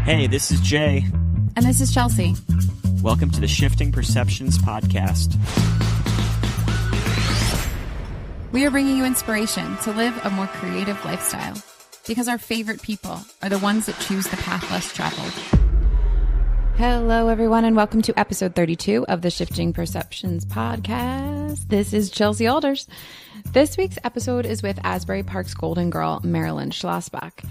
Hey, this is Jay. And this is Chelsea. Welcome to the Shifting Perceptions podcast. We are bringing you inspiration to live a more creative lifestyle because our favorite people are the ones that choose the path less traveled. Hello, everyone, and welcome to episode 32 of the Shifting Perceptions podcast. This is Chelsea Alders. This week's episode is with Asbury Park's golden girl, Marilyn Schlossbach.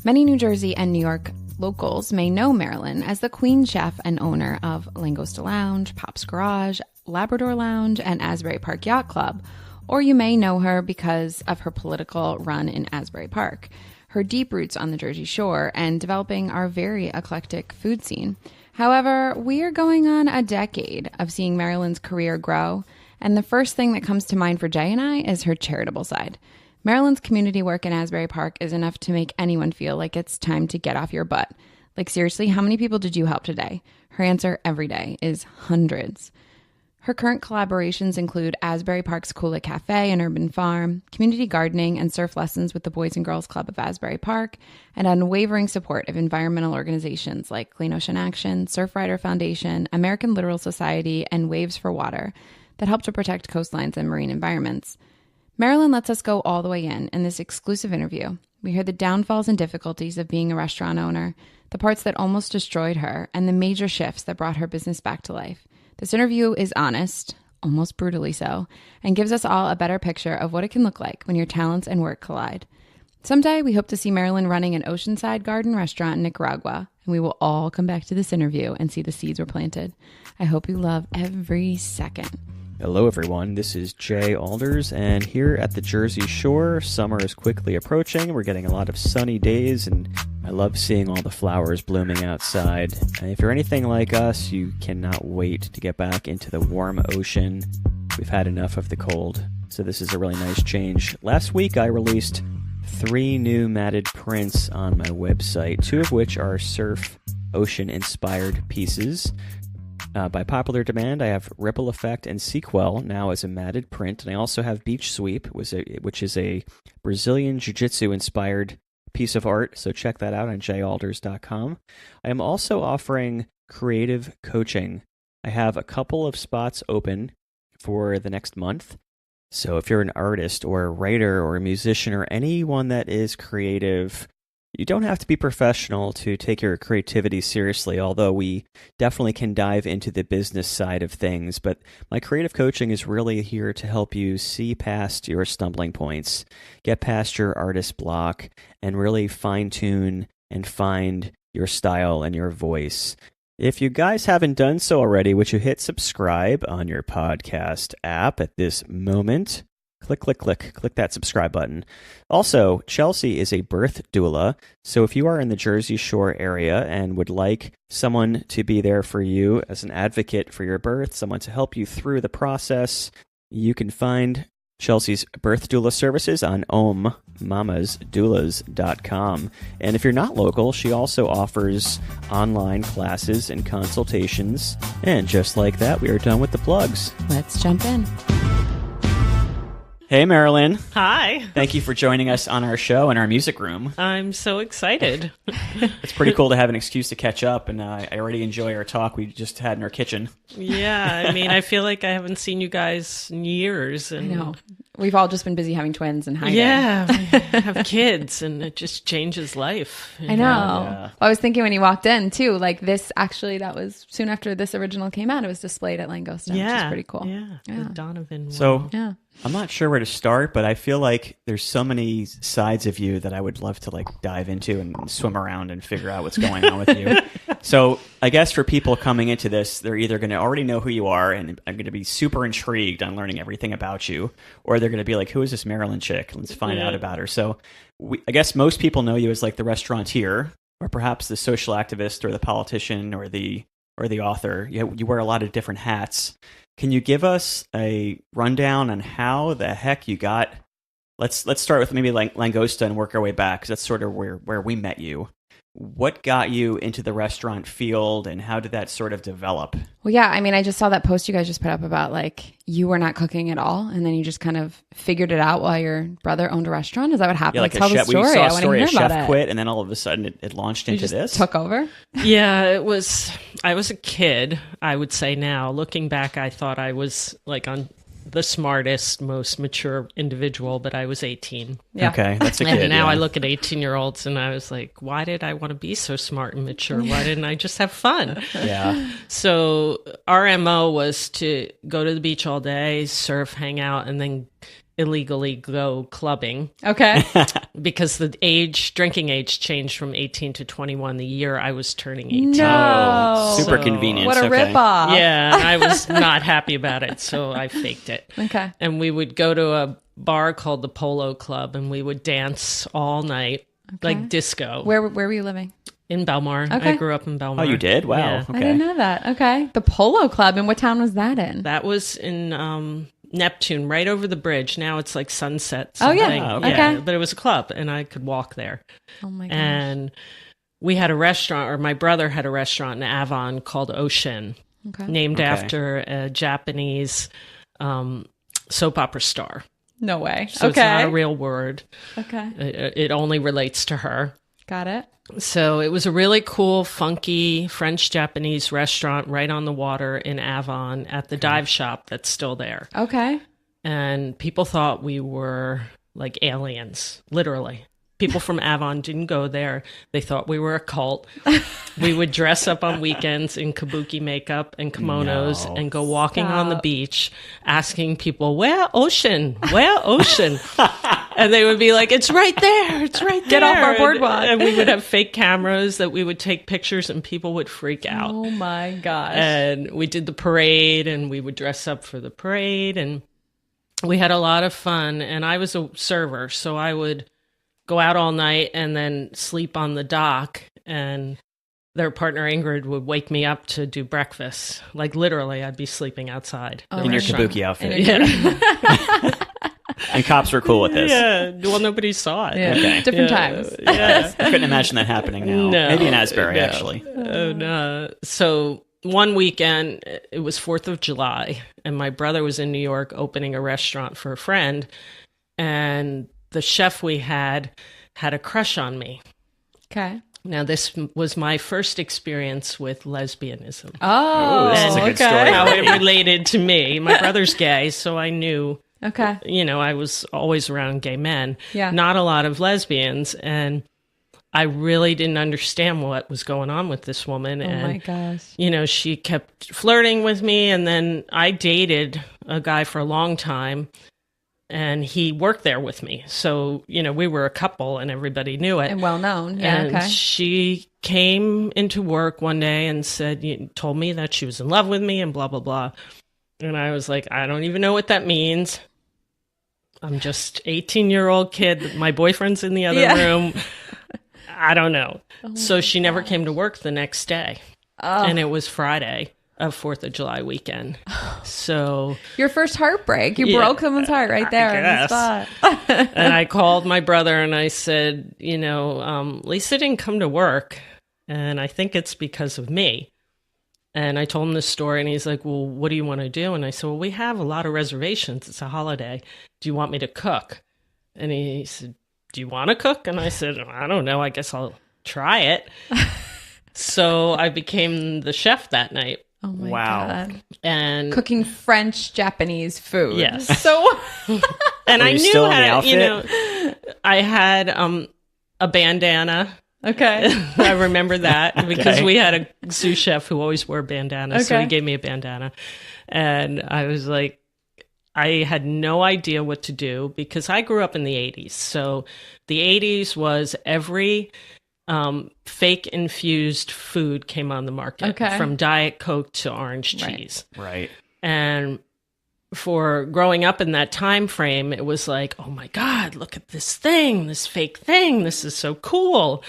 Many New Jersey and New York locals may know Marilyn as the queen chef and owner of Langosta Lounge, Pop's Garage, Labrador Lounge, and Asbury Park Yacht Club. Or you may know her because of her political run in Asbury Park, her deep roots on the Jersey Shore, and developing our very eclectic food scene. However, we are going on a decade of seeing Marilyn's career grow, and the first thing that comes to mind for Jay and I is her charitable side. Marilyn's community work in Asbury Park is enough to make anyone feel like it's time to get off your butt. Like, seriously, how many people did you help today? Her answer every day is hundreds. Her current collaborations include Asbury Park's Kula Café and Urban Farm, community gardening and surf lessons with the Boys and Girls Club of Asbury Park, and unwavering support of environmental organizations like Clean Ocean Action, Surfrider Foundation, American Littoral Society, and Waves for Water that help to protect coastlines and marine environments. Marilyn lets us go all the way in this exclusive interview. We hear the downfalls and difficulties of being a restaurant owner, the parts that almost destroyed her, and the major shifts that brought her business back to life. This interview is honest, almost brutally so, and gives us all a better picture of what it can look like when your talents and work collide. Someday, we hope to see Marilyn running an oceanside garden restaurant in Nicaragua, and we will all come back to this interview and see the seeds were planted. I hope you love every second. Hello, everyone. This is Jay Alders, and here at the Jersey Shore, summer is quickly approaching. We're getting a lot of sunny days, and I love seeing all the flowers blooming outside. And if you're anything like us, you cannot wait to get back into the warm ocean. We've had enough of the cold, so this is a really nice change. Last week, I released 3 new matted prints on my website, 2 of which are surf ocean-inspired pieces. By popular demand, I have Ripple Effect and Sequel now as a matted print, and I also have Beach Sweep, which is a Brazilian Jiu-Jitsu inspired piece of art, so check that out on jalders.com. I am also offering creative coaching. I have a couple of spots open for the next month, so if you're an artist or a writer or a musician or anyone that is creative, you don't have to be professional to take your creativity seriously, although we definitely can dive into the business side of things. But my creative coaching is really here to help you see past your stumbling points, get past your artist block, and really fine-tune and find your style and your voice. If you guys haven't done so already, would you hit subscribe on your podcast app at this moment? Click that subscribe button. Also, Chelsea is a birth doula, so if you are in the Jersey Shore area and would like someone to be there for you as an advocate for your birth, someone to help you through the process, you can find Chelsea's birth doula services on ommamasdoulas.com. And if you're not local, she also offers online classes and consultations. And just like that, we are done with the plugs. Let's jump in. Hey, Marilyn. Hi. Thank you for joining us on our show in our music room. I'm so excited. It's pretty cool to have an excuse to catch up, and I already enjoy our talk we just had in our kitchen. Yeah, I mean, I feel like I haven't seen you guys in years. And I know. We've all just been busy having twins and hiding. Yeah, I have kids, and it just changes life. I know. Yeah. Well, I was thinking when you walked in, too, like this, actually, that was soon after this original came out. It was displayed at Langosta, which is pretty cool. Yeah, the Donovan one. So yeah. I'm not sure where to start, but I feel like there's so many sides of you that I would love to dive into and swim around and figure out what's going on with you. So I guess for people coming into this, they're either going to already know who you are and I'm going to be super intrigued on learning everything about you, or they're going to be like, who is this Marilyn chick? Let's find out about her. So I guess most people know you as like the restaurateur, or perhaps the social activist or the politician or the author. You wear a lot of different hats. Can you give us a rundown on how the heck you got? Let's start with maybe Langosta and work our way back, because that's sort of where we met you. what got you into the restaurant field and how did that sort of develop? Well, yeah, I mean, I just saw that post you guys just put up about like you were not cooking at all, and then you just kind of figured it out while your brother owned a restaurant. Is that what happened? Yeah, like Tell the story. We saw I a want to story, hear a about chef it. quit, and then all of a sudden it launched into this. Took over. Yeah, I was a kid, I would say now. Looking back, I thought I was like on the smartest, most mature individual, but I was 18. Yeah. Okay, that's a kid. And now yeah. I look at 18-year-olds and I was like, why did I want to be so smart and mature? Why didn't I just have fun? Yeah. So our MO was to go to the beach all day, surf, hang out, and then illegally go clubbing. Okay. Because the drinking age changed from 18 to 21 the year I was turning 18. No. Super So- convenient. What a okay. ripoff. Yeah, and I was not happy about it, so I faked it. Okay. And we would go to a bar called the Polo Club, and we would dance all night, like disco. Where were you living? In Belmar. Okay. I grew up in Belmar. Oh, you did? Wow. Yeah. Okay. I didn't know that. Okay. The Polo Club. And what town was that in? That was in Neptune, right over the bridge. Now it's like Sunset. Oh, yeah. something. Okay. Yeah, Okay. but it was a club, and I could walk there. Oh my gosh. And we had a restaurant, or my brother had a restaurant in Avon called Ocean, Okay. named Okay. after a Japanese soap opera star. No way. So okay. it's not a real word. Okay. It only relates to her. Got it. So it was a really cool, funky French-Japanese restaurant right on the water in Avon at the dive shop that's still there. Okay. And people thought we were like aliens, literally. People from Avon didn't go there. They thought we were a cult. We would dress up on weekends in kabuki makeup and kimonos No. and go walking on the Stop. beach asking people, where ocean? Where ocean? And they would be like, it's right there. It's right there. Get off our boardwalk. And we would have fake cameras that we would take pictures and people would freak out. Oh my gosh. And we did the parade and we would dress up for the parade and we had a lot of fun. And I was a server, so I would go out all night and then sleep on the dock, and their partner Ingrid would wake me up to do breakfast. Like literally, I'd be sleeping outside. Oh the In your restaurant. kabuki outfit. Yeah. And cops were cool with this. Yeah. Well, nobody saw it. Yeah. Okay. Different Yeah. times. Yeah. I couldn't imagine that happening now. No. Maybe in Asbury, No. actually. Oh, no. So one weekend, it was 4th of July, and my brother was in New York opening a restaurant for a friend, and the chef we had a crush on me. Okay. Now, this was my first experience with lesbianism. Oh, this is a good okay. story. How it related to me. My brother's gay, so I knew, Okay. I was always around gay men. Yeah. Not a lot of lesbians, and I really didn't understand what was going on with this woman. Oh and my gosh. she kept flirting with me, and then I dated a guy for a long time, and he worked there with me. So, we were a couple, and everybody knew it. And well known. Yeah. And Okay. she came into work one day and told me that she was in love with me and blah, blah, blah. And I was like, I don't even know what that means. I'm just 18-year-old kid. My boyfriend's in the other Yeah. room. I don't know. Oh So she never came to work the next day. Oh. And it was Friday of 4th of July weekand. So, Your first heartbreak. You Yeah, broke someone's heart right there on the guess. spot. and I called my brother and I said, Lisa didn't come to work. And I think it's because of me. And I told him this story and he's like, well, what do you want to do? And I said, well, we have a lot of reservations. It's a holiday. Do you want me to cook? And he said, do you want to cook? And I said, I don't know. I guess I'll try it. So I became the chef that night. Oh my Wow. God. And Cooking French Japanese food. Yes. So and Were I you knew still in the how, outfit? I had a bandana. okay. I remember that because Okay. we had a sous chef who always wore bandanas. So Okay. he gave me a bandana. And I was like, I had no idea what to do because I grew up in the 80s. So the 80s was every fake infused food came on the market, Okay. from Diet Coke to orange Right. cheese. Right. And for growing up in that time frame, it was like, oh my God, look at this thing, this fake thing. This is so cool.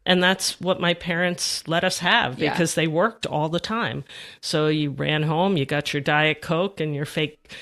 And that's what my parents let us have Yeah. because they worked all the time. So you ran home, you got your Diet Coke and your fake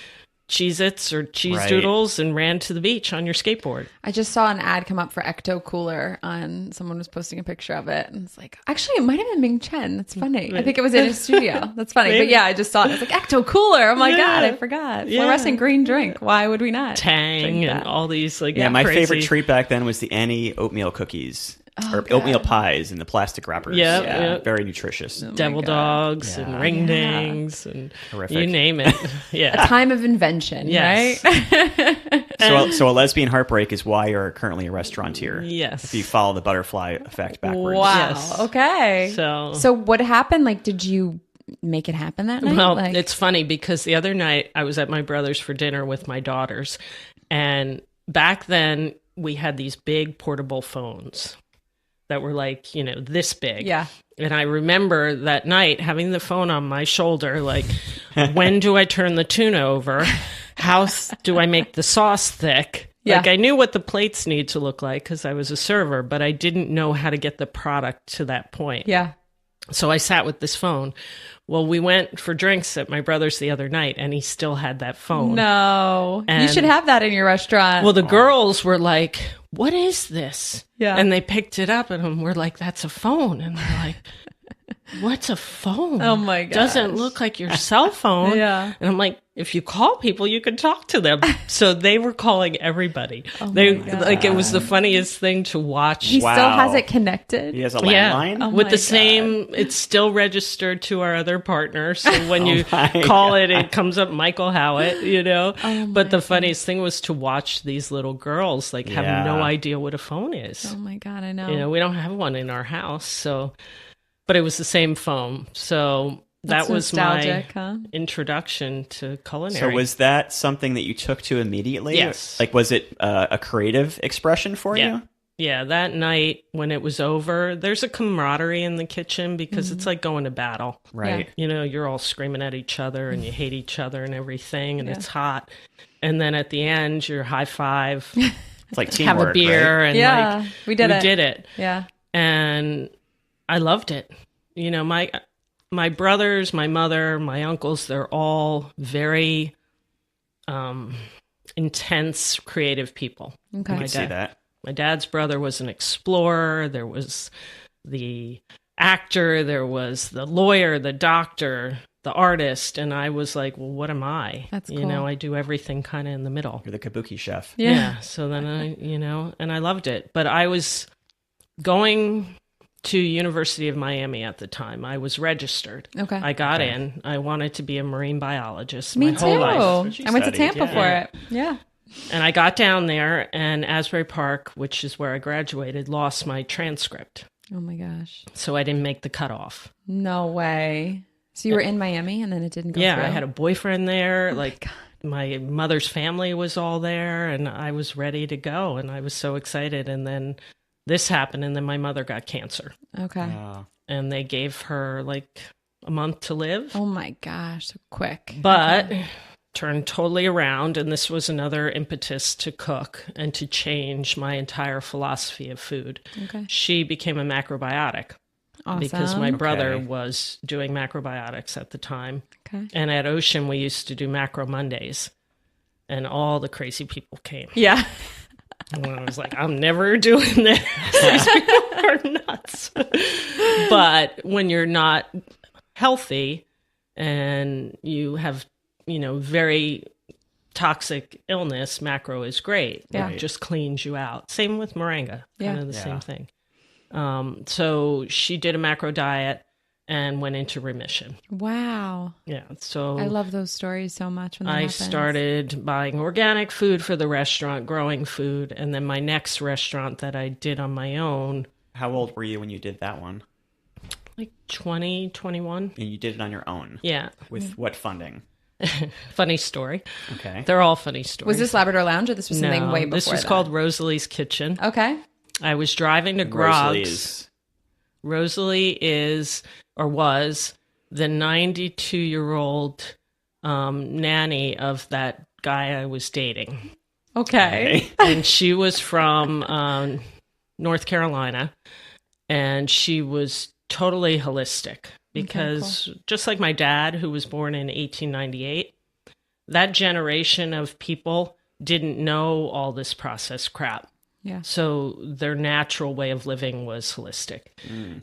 Cheez-Its or cheese Right. doodles and ran to the beach on your skateboard. I just saw an ad come up for Ecto Cooler on someone was posting a picture of it. And it's like, actually, it might have been Ming Chen. That's funny. I think it was in his studio. That's funny. But Maybe. yeah, I just saw it. It's like Ecto Cooler. Oh my God, I forgot. Yeah. Fluorescent green drink. Why would we not? Tang drink and that? all these like Yeah, my crazy... favorite treat back then was the Annie oatmeal cookies. Or God. oatmeal pies in the plastic wrappers. Yep, yep. Very nutritious. Devil God. dogs Yeah. and ring dings and Horrific. you name it. Yeah. A time of invention, Yes. right? So a lesbian heartbreak is why you're currently a restaurateur. Yes. If you follow the butterfly effect backwards. Wow. Yes. Okay. So what happened? Like, did you make it happen that night? Well, Like, it's funny because the other night I was at my brother's for dinner with my daughters. And back then we had these big portable phones that were like, this big. yeah. And I remember that night having the phone on my shoulder, like, when do I turn the tuna over? How do I make the sauce thick? Yeah. Like, I knew what the plates need to look like because I was a server, but I didn't know how to get the product to that point. Yeah. So I sat with this phone. Well, we went for drinks at my brother's the other night, and he still had that phone. No. You And- should have that in your restaurant. Well, the girls were like, what is this? Yeah. And they picked it up, and we're like, that's a phone. And they're like, what's a phone? Oh my gosh. Doesn't look like your cell phone. Yeah. And I'm like, if you call people, you can talk to them. So they were calling everybody. Oh They my God. like, it was the funniest thing to watch. he still Wow. has it connected. He has a Yeah, landline? Oh with my the God. same, it's still registered to our other partner. So when you my call it, it comes up Michael Howitt, Oh But the funniest thing was to watch these little girls like have Yeah. no idea what a phone is. Oh my God, I know. We don't have one in our house. So, but it was the same phone. So That's that was nostalgic, my huh? introduction to culinary. So was that something that you took to immediately? Yes. Like, was it a creative expression for Yeah. you? Yeah, that night when it was over, there's a camaraderie in the kitchen because it's like going to battle. Right. You're all screaming at each other and you hate each other and everything, and Yeah. it's hot. And then at the end, you're high five, It's like teamwork, have a beer, right? and Yeah, like we did it. did it, Yeah. and I loved it. My brothers, my mother, my uncles, they're all very intense, creative people. Okay. I can see that. My dad's brother was an explorer. There was the actor. There was the lawyer, the doctor, the artist. And I was like, well, what am I? That's cool. I do everything kind of in the middle. You're the kabuki chef. Yeah. So then and I loved it. But I was going to University of Miami at the time. I was registered. Okay. I got in. I wanted to be a marine biologist Me my whole life. too. what she I went to studied, Tampa yeah. for it. Yeah. And I got down there, and Asbury Park, which is where I graduated, lost my transcript. Oh my gosh. So I didn't make the cutoff. No way. So you were in Miami and then it didn't go Yeah, through? I had a boyfriend there. Like, God. my mother's family was all there, and I was ready to go, and I was so excited. And then this happened, and then my mother got cancer, Okay. and they gave her like a month to live. Oh my gosh. So quick. But turned totally around, and this was another impetus to cook and to change my entire philosophy of food. Okay. She became a macrobiotic Awesome. because my brother Okay. was doing macrobiotics at the time. Okay. And at Ocean, we used to do macro Mondays, and all the crazy people came. Yeah. And I was like, I'm never doing this. These people are nuts. But when you're not healthy and you have, very toxic illness, macro is great. Yeah. It just cleans you out. Same with moringa, Yeah. kind of the Yeah. same thing. So she did a macro diet and went into remission. Wow. Yeah. So I love those stories so much when that I happens. started buying organic food for the restaurant, growing food. And then my next restaurant that I did on my own, How old were you when you did that one? like 20, 21. And you did it on your own? Yeah. With what funding? Funny story. Okay. They're all funny stories. Was this Labrador Lounge or this was something No, way before this was that? called Rosalie's Kitchen. Okay. I was driving to Rosalie Grog's. is Rosalie is, or was, the 92-year-old nanny of that guy I was dating. Okay. And she was from North Carolina, and she was totally holistic because just like my dad, who was born in 1898, that generation of people didn't know all this processed crap. Yeah. So their natural way of living was holistic.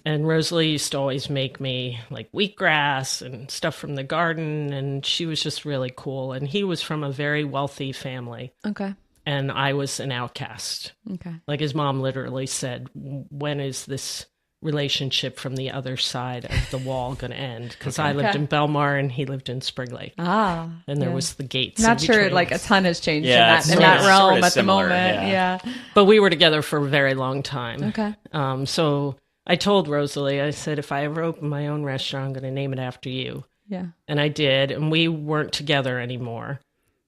And Rosalie used to always make me like wheatgrass and stuff from the garden. And she was just really cool. And he was from a very wealthy family. Okay. And I was an outcast. Okay. Like his mom literally said, when is this relationship from the other side of the wall going to end? Because I lived in Belmar and he lived in Spring Lake. And there was the gates. Not sure like a ton has changed in that sort realm of at similar, the moment. Yeah. But we were together for a very long time. Okay. So I told Rosalie, I said, if I ever open my own restaurant, I'm going to name it after you. Yeah. And I did. And we weren't together anymore.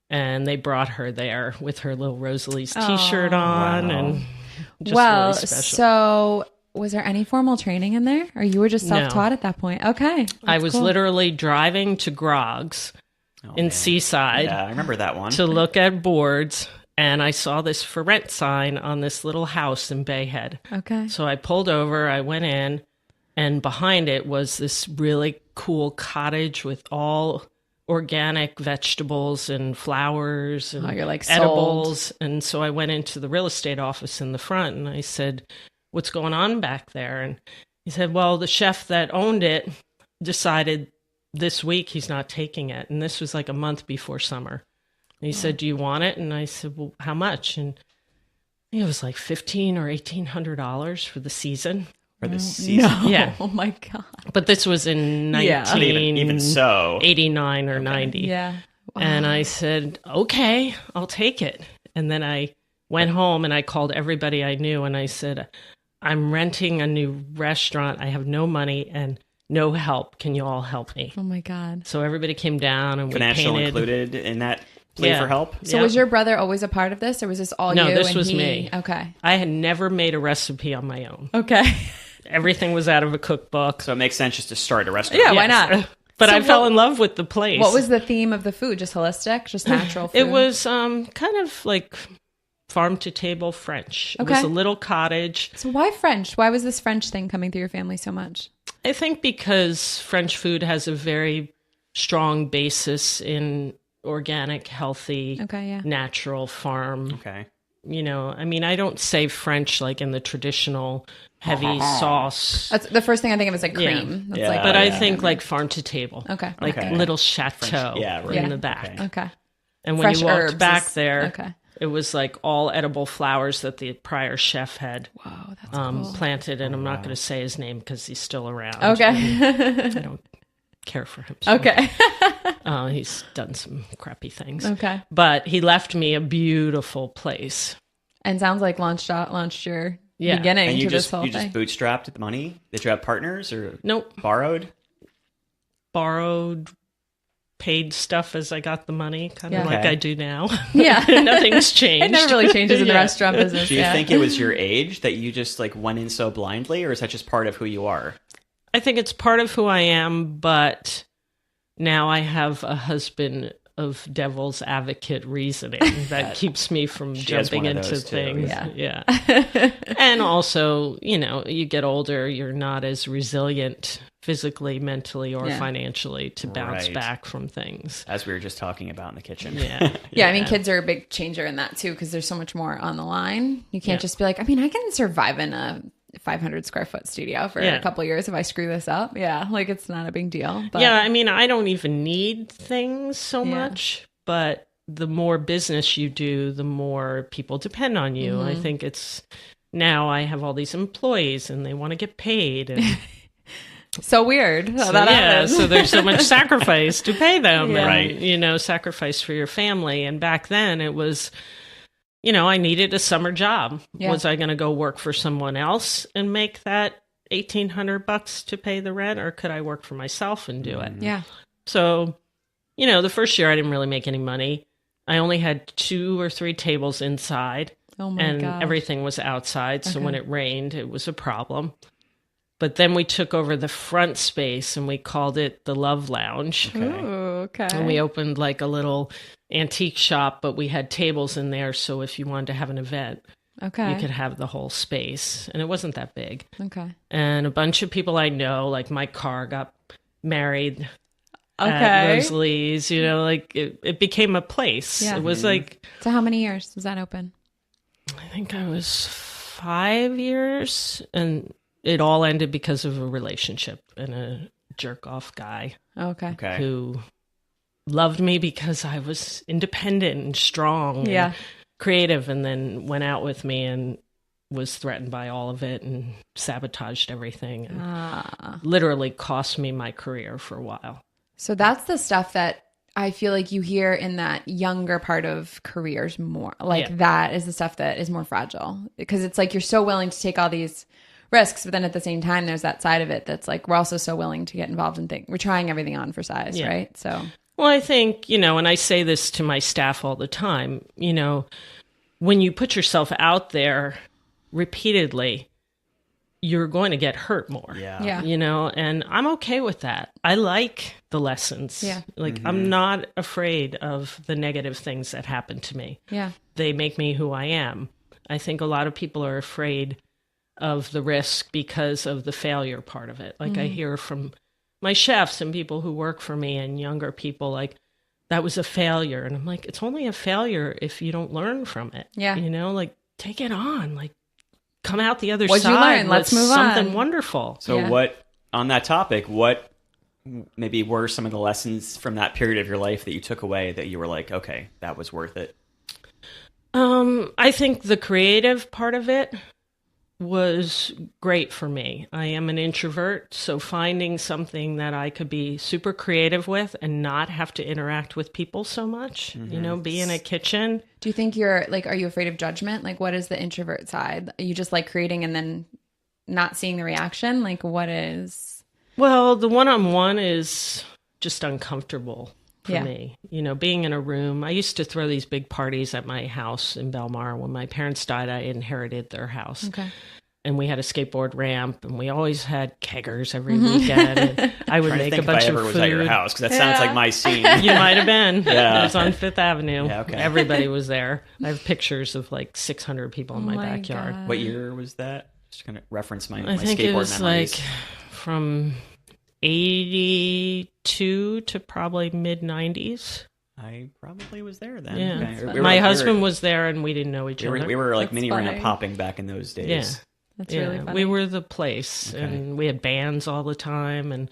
And they brought her there with her little Rosalie's t-shirt on. Wow. And just really special. So was there any formal training in there? Or you were just self-taught at that point? Okay. I was literally driving to Grog's in Seaside. Yeah, I remember that one. To look at boards. And I saw this for rent sign on this little house in Bayhead. Okay. So I pulled over, I went in, and behind it was this really cool cottage with all organic vegetables and flowers and you're like edibles. sold. And so I went into the real estate office in the front and I said, what's going on back there? And he said, well, the chef that owned it decided this week he's not taking it. And this was like a month before summer. And he said, do you want it? And I said, well, how much? And it was like $1,500 or $1,800 for the season. For the season? No. Yeah. Oh my God. But this was in 1989 or 90. Yeah. Wow. And I said, okay, I'll take it. And then I went home and I called everybody I knew and I said, I'm renting a new restaurant. I have no money and no help. Can you all help me? Oh my God. So everybody came down and we Financial painted. included in that plea for help? So was your brother always a part of this or was this all you? No, this and was he? me. Okay. I had never made a recipe on my own. Okay. Everything was out of a cookbook. So it makes sense just to start a restaurant. Yeah, why not? But So I fell in love with the place. What was the theme of the food? Just holistic? Just natural food? It was kind of like farm to table French. It was a little cottage. So why French? Why was this French thing coming through your family so much? I think because French food has a very strong basis in organic, healthy, natural farm. Okay. You know, I mean, I don't say French like in the traditional heavy sauce. That's the first thing I think of is like cream. That's like, But I think like farm to table. Okay. Like little chateau in the back. Okay. And when Fresh you walked herbs back there, okay. it was like all edible flowers that the prior chef had That's cool. planted. And I'm not going to say his name because he's still around. Okay. I don't care for him. So Okay. he's done some crappy things. Okay. But he left me a beautiful place. And sounds like launched your beginning And to you this whole you thing. just bootstrapped the money? Did you have partners or Nope. borrowed? Borrowed, paid stuff as I got the money, kind of like Okay. I do now. Yeah. Nothing's changed. It never really changes in the restaurant business. Do you think it was your age that you just like went in so blindly, or is that just part of who you are? I think it's part of who I am, but now I have a husband of devil's advocate reasoning that keeps me from jumping one of into those too, things. yeah. And also, you know, you get older, you're not as resilient physically, mentally, or financially to bounce back from things. As we were just talking about in the kitchen. Yeah, I mean, kids are a big changer in that too, because there's so much more on the line. You can't just be like, I mean, I can survive in a 500 square foot studio for a couple of years if I screw this up. Yeah, like it's not a big deal. But I mean, I don't even need things so much, but the more business you do, the more people depend on you. I think it's now I have all these employees and they want to get paid. And so weird how that happens. So there's so much sacrifice to pay them. Yeah. And, Right. you know, sacrifice for your family. And back then it was, you know, I needed a summer job. Yeah. Was I going to go work for someone else and make that $1,800 to pay the rent, or could I work for myself and do it? Yeah. So, you know, the first year I didn't really make any money. I only had 2 or 3 tables inside. Oh my and gosh. everything was outside. So Okay. when it rained, it was a problem. But then we took over the front space and we called it the Love Lounge. Ooh, okay. And we opened like a little antique shop, but we had tables in there. So if you wanted to have an event, you could have the whole space. And it wasn't that big. Okay. And a bunch of people I know, like my car got married at Rosalie's, you know, like it became a place. Yeah. It was like... So how many years was that open? I think I was 5 years, and it all ended because of a relationship and a jerk-off guy. Okay. Who loved me because I was independent and strong and creative, and then went out with me and was threatened by all of it and sabotaged everything and literally cost me my career for a while. So that's the stuff that I feel like you hear in that younger part of careers more. Like that is the stuff that is more fragile, because it's like you're so willing to take all these risks, but then at the same time there's that side of it that's like we're also so willing to get involved in things. We're trying everything on for size, right? So well, I think, you know, and I say this to my staff all the time, you know, when you put yourself out there repeatedly, you're going to get hurt more. Yeah. You know, and I'm okay with that. I like the lessons. Yeah. Like I'm not afraid of the negative things that happen to me. Yeah. They make me who I am. I think a lot of people are afraid of the risk because of the failure part of it. Like I hear from my chefs and people who work for me and younger people, like, that was a failure. And I'm like, it's only a failure if you don't learn from it. Yeah. You know, like, take it on. Like, come out the other What'd side. you learn? Let's move something on. Wonderful. So what, on that topic, what maybe were some of the lessons from that period of your life that you took away that you were like, okay, that was worth it? I think the creative part of it was great for me. I am an introvert, so finding something that I could be super creative with and not have to interact with people so much, you know, be in a kitchen. Do you think you're like, are you afraid of judgment? Like, what is the introvert side? Are you just like creating and then not seeing the reaction? Like, what is? Well, the one-on-one is just uncomfortable for me. You know, being in a room. I used to throw these big parties at my house in Belmar. When my parents died, I inherited their house. Okay. And we had a skateboard ramp, and we always had keggers every weekend. And I would make a bunch of food. Was at your house, because that sounds like my scene. You might have been. Yeah. It was on Fifth Avenue. Yeah, okay. Everybody was there. I have pictures of like 600 people in my backyard. God. What year was that? Just going to reference my I think skateboard it was memories. like from 82 to probably mid-90s. I probably was there then. Yeah. Okay. My husband was there, and we didn't know each other. We were like That's mini funny. ramp popping back in those days. Yeah. That's really funny. We were the place, and we had bands all the time.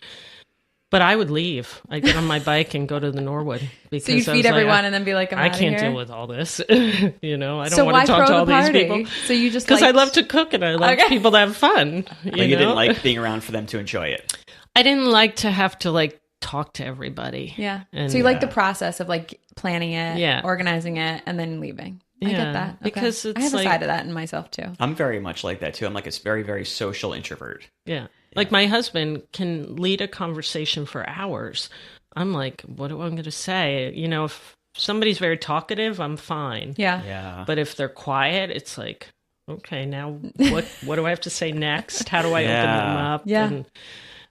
But I would leave. I'd get on my bike and go to the Norwood. Because So you'd feed everyone and then be like, I can't deal with all this. You know, I don't want to talk to all these people. So you just because I love to cook and I love people to have fun. But you didn't like being around for them to enjoy it. I didn't like to have to like talk to everybody. Yeah. And, so you like the process of like planning it, organizing it, and then leaving. I get that. Okay. Because it's I have a like, side of that in myself too. I'm very much like that too. I'm like a very, very social introvert. Yeah. Like my husband can lead a conversation for hours. I'm like, what am I going to say? You know, if somebody's very talkative, I'm fine. Yeah. But if they're quiet, it's like, okay, now what do I have to say next? How do I open them up? Yeah. And,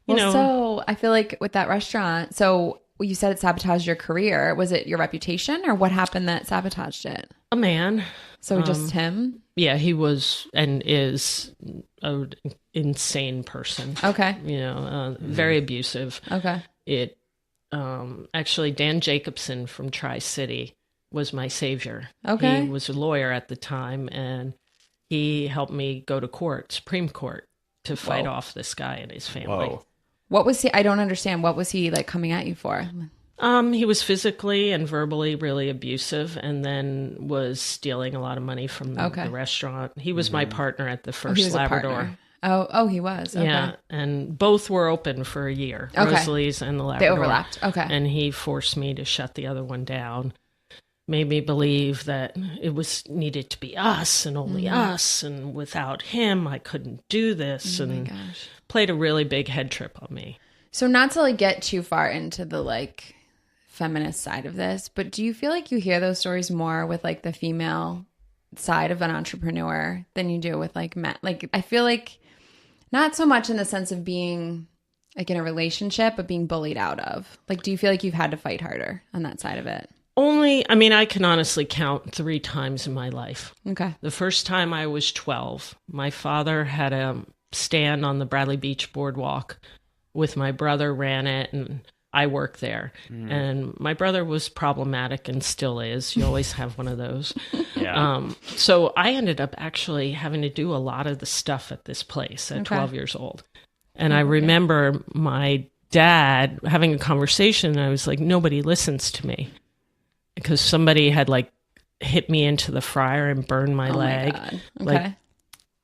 So I feel like with that restaurant, so you said it sabotaged your career. Was it your reputation, or what happened that sabotaged it? a man. So just him? Yeah, he was and is an insane person. Okay. You know, very abusive. Okay. It actually, Dan Jacobson from Tri-City was my savior. Okay. He was a lawyer at the time, and he helped me go to court, Supreme Court, to fight off this guy and his family. Whoa. What was he? I don't understand. What was he like coming at you for? He was physically and verbally really abusive, and then was stealing a lot of money from the restaurant. He was my partner at the first he was Labrador. a partner. Oh, he was. Okay. Yeah, and both were open for a year, Okay. Rosalie's and the Labrador. They overlapped. Okay. And he forced me to shut the other one down. Made me believe that it was needed to be us and only us, and without him, I couldn't do this. Oh my and gosh. played a really big head trip on me. So not to like get too far into the like feminist side of this, but do you feel like you hear those stories more with like the female side of an entrepreneur than you do with like men? Like I feel like not so much in the sense of being like in a relationship, but being bullied out of. Like, do you feel like you've had to fight harder on that side of it? I can honestly count 3 times in my life. Okay. The first time I was 12, my father had a stand on the Bradley Beach boardwalk with my brother, ran it, and I work there. And my brother was problematic and still is. You always have one of those. So I ended up actually having to do a lot of the stuff at this place at 12 years old. And I remember my dad having a conversation, and I was like, nobody listens to me. Because somebody had like hit me into the fryer and burned my leg. Like,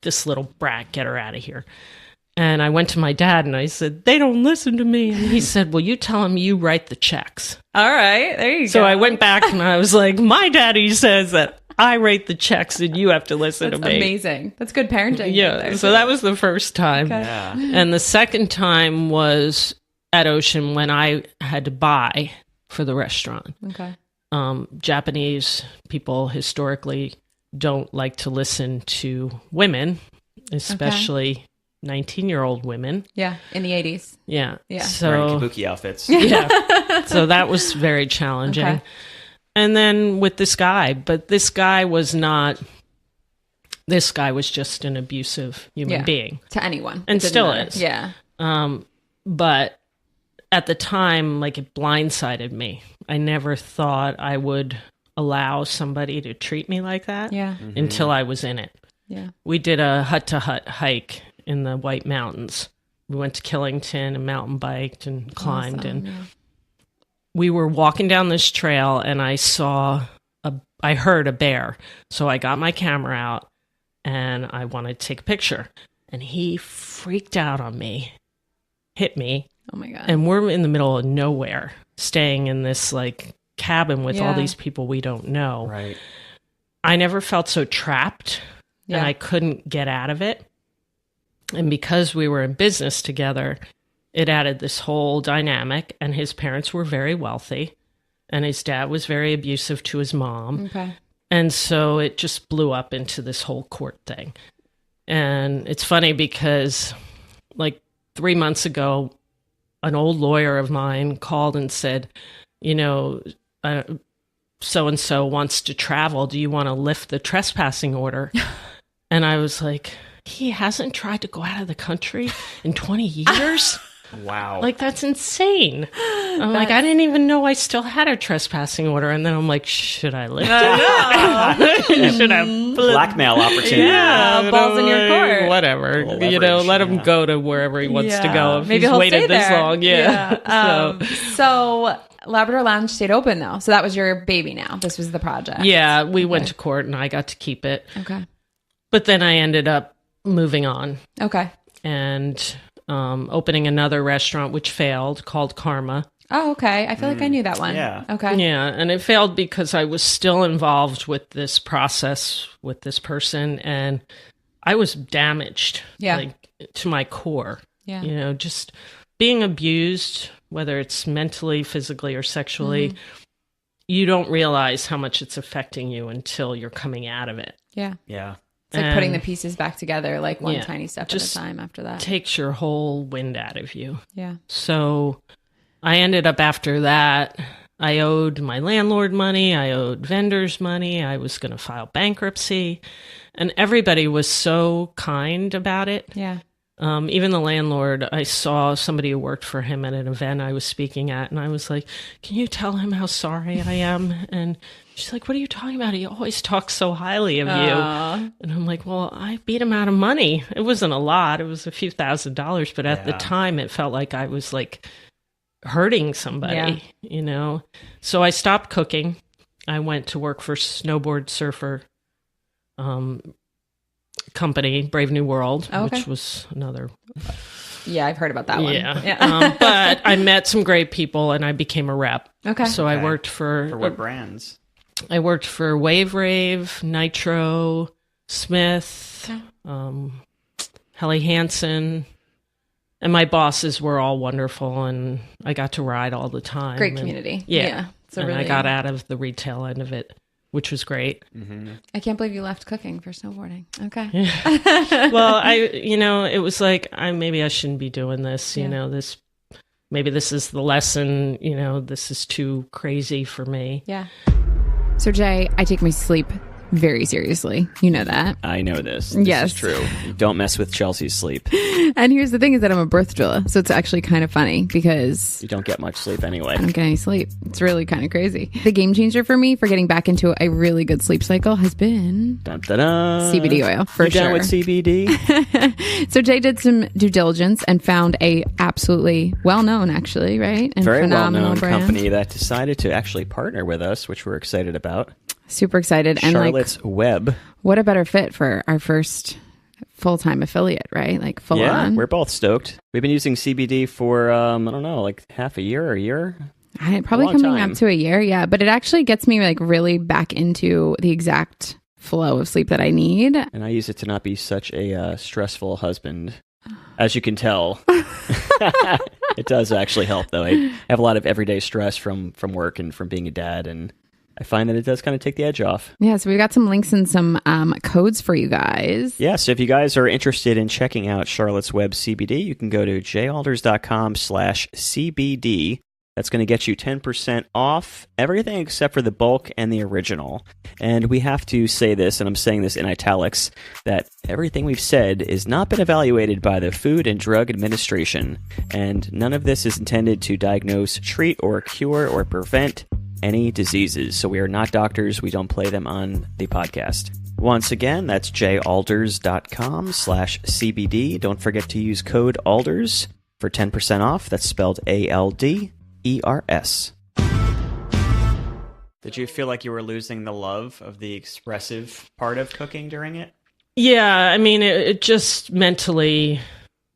this little brat, get her out of here. And I went to my dad and I said, they don't listen to me. And he said, well, you tell them you write the checks. All right, there you go. So I went back and I was like, my daddy says that I write the checks and you have to listen to me. Amazing. That's good parenting. Yeah. So that was the first time. And the second time was at Ocean when I had to buy for the restaurant. Japanese people historically don't like to listen to women, especially 19-year-old women. Yeah, in the 80s. Yeah. So wearing kabuki outfits. So that was very challenging. And then with this guy, but this guy was just an abusive human being. To anyone. And still is. Yeah. But at the time, like, it blindsided me. I never thought I would allow somebody to treat me like that until I was in it. Yeah. We did a hut-to-hut hike in the White Mountains. We went to Killington and mountain biked and climbed. We were walking down this trail and I heard a bear. So I got my camera out and I wanted to take a picture. And he freaked out on me, hit me. Oh my God. And we're in the middle of nowhere, staying in this like cabin with all these people we don't know. Right. I never felt so trapped and I couldn't get out of it. And because we were in business together, it added this whole dynamic. And his parents were very wealthy. And his dad was very abusive to his mom. And so it just blew up into this whole court thing. And it's funny because like 3 months ago, an old lawyer of mine called and said, you know, so-and-so wants to travel. Do you want to lift the trespassing order? And I was like, he hasn't tried to go out of the country in 20 years? Wow. Like, that's insane. I'm like, I didn't even know I still had a trespassing order. And then I'm like, should I lift it? Should I blackmail opportunity? Yeah, balls in your court. Whatever. You know, let him go to wherever he wants to go. If Maybe he's he'll waited stay this there. long. Yeah. So Labrador Lounge stayed open though. So that was your baby now. This was the project. Yeah, we went to court and I got to keep it. But then I ended up moving on. And opening another restaurant, which failed, called Karma. Oh, okay. I feel like I knew that one. Yeah. Okay. Yeah, and it failed because I was still involved with this process with this person, and I was damaged, like, to my core. Yeah. You know, just being abused, whether it's mentally, physically, or sexually, you don't realize how much it's affecting you until you're coming out of it. Yeah. Yeah. It's like putting the pieces back together, like one tiny step at a time after that. Takes your whole wind out of you. Yeah. So I ended up after that, I owed my landlord money. I owed vendors money. I was going to file bankruptcy. And everybody was so kind about it. Yeah. Even the landlord, I saw somebody who worked for him at an event I was speaking at, and I was like, can you tell him how sorry I am? And she's like, what are you talking about? He always talks so highly of you. And I'm like, well, I beat him out of money. It wasn't a lot. It was a few $1,000s, but at the time it felt like I was like hurting somebody, you know? So I stopped cooking. I went to work for snowboard surfer company, Brave New World, which was another... Yeah, I've heard about that one. Yeah. But I met some great people and I became a rep. So I worked for what brands? I worked for Wave Rave, Nitro, Smith, Helly Hansen, and my bosses were all wonderful and I got to ride all the time. Great community. And I got out of the retail end of it, which was great. I can't believe you left cooking for snowboarding. Okay. Well, it was like, maybe I shouldn't be doing this, you know, maybe this is the lesson, you know, this is too crazy for me. Yeah. So Jay, I take my sleep very seriously. You know that. I know this. This Yes. is true. Don't mess with Chelsea's sleep. And here's the thing is that I'm a birth doula. So it's actually kind of funny because You don't get much sleep anyway. I don't get any sleep. It's really kind of crazy. The game changer for me for getting back into a really good sleep cycle has been Dun, dun, dun. CBD oil, for You sure. down with CBD? So Jay did some due diligence and found a absolutely well-known, actually, right? And Very phenomenal well-known brand. company that decided to actually partner with us, which we're excited about. Super excited. And Charlotte's Web. what a better fit for our first full-time affiliate, right? Like full on. We're both stoked. We've been using CBD for, I don't know, like half a year or a year. Probably long coming time. up to a year, yeah. But it actually gets me like really back into the exact flow of sleep that I need. And I use it to not be such a stressful husband. As you can tell, it does actually help, though. I have a lot of everyday stress from work and from being a dad, and I find that it does kind of take the edge off. Yeah, so we've got some links and some codes for you guys. Yeah, so if you guys are interested in checking out Charlotte's Web CBD, you can go to jalders.com/CBD. That's going to get you 10% off everything except for the bulk and the original. And we have to say this, and I'm saying this in italics, that everything we've said has not been evaluated by the Food and Drug Administration. And none of this is intended to diagnose, treat, or cure, or prevent any diseases. So we are not doctors. We don't play them on the podcast. Once again, that's jalders.com/CBD. Don't forget to use code ALDERS for 10% off. That's spelled ALDERS. Did you feel like you were losing the love of the expressive part of cooking during it? Yeah, I mean, it just mentally,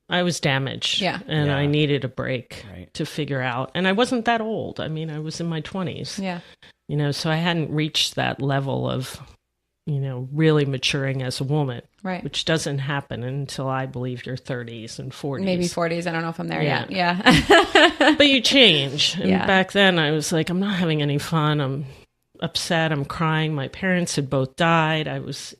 I was damaged. Yeah. And Yeah. I needed a break Right. to figure out. And I wasn't that old. I mean, I was in my 20s. Yeah. You know, so I hadn't reached that level of, you know, really maturing as a woman. Right. Which doesn't happen until I believe your 30s and 40s. Maybe 40s. I don't know if I'm there Yeah. yet. Yeah. But you change. And Yeah. back then I was like, I'm not having any fun. I'm upset. I'm crying. My parents had both died. I was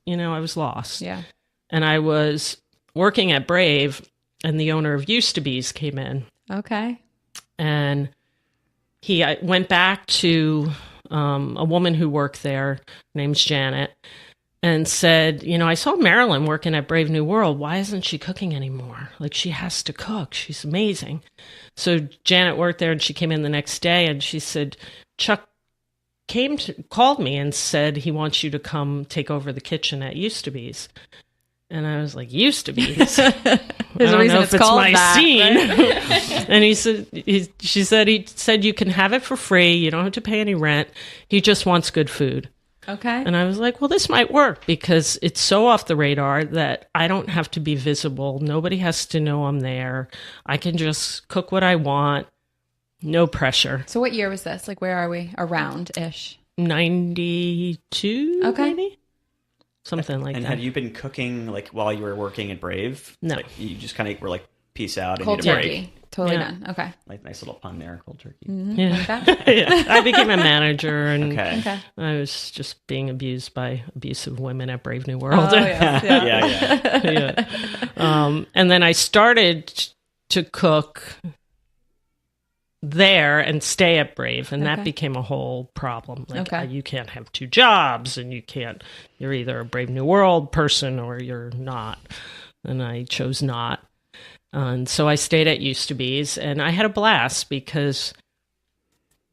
lost. Yeah. And I was working at Brave, and the owner of Used to Be's came in. Okay. And I went back to a woman who worked there, name's Janet, and said, you know, I saw Marilyn working at Brave New World. Why isn't she cooking anymore? Like, she has to cook. She's amazing. So Janet worked there, and she came in the next day, and she said, Chuck called me and said he wants you to come take over the kitchen at Used to Be's. And I was like, Used to Be's? I don't reason know it's if it's called my that, scene. right? And he said you can have it for free. You don't have to pay any rent. He just wants good food. Okay. And I was like, well, this might work because it's so off the radar that I don't have to be visible. Nobody has to know I'm there. I can just cook what I want. No pressure. So what year was this? Like, where are we? Around-ish. 92, Okay. maybe? Something like And that. had you been cooking like while you were working at Brave? No. Like, you just kind of were like, peace out and Cold need a break. turkey. Totally Yeah. done. Okay. Like, nice little pun there, cold turkey. Yeah. Like that? Yeah. I became a manager, and Okay. Okay. I was just being abused by abusive women at Brave New World. Oh, yes, yeah. Yeah. Yeah. And then I started to cook there and stay at Brave, and that Okay. became a whole problem. Like, Okay. you can't have two jobs, and you're either a Brave New World person or you're not. And I chose not. And so I stayed at Used to Be's, and I had a blast because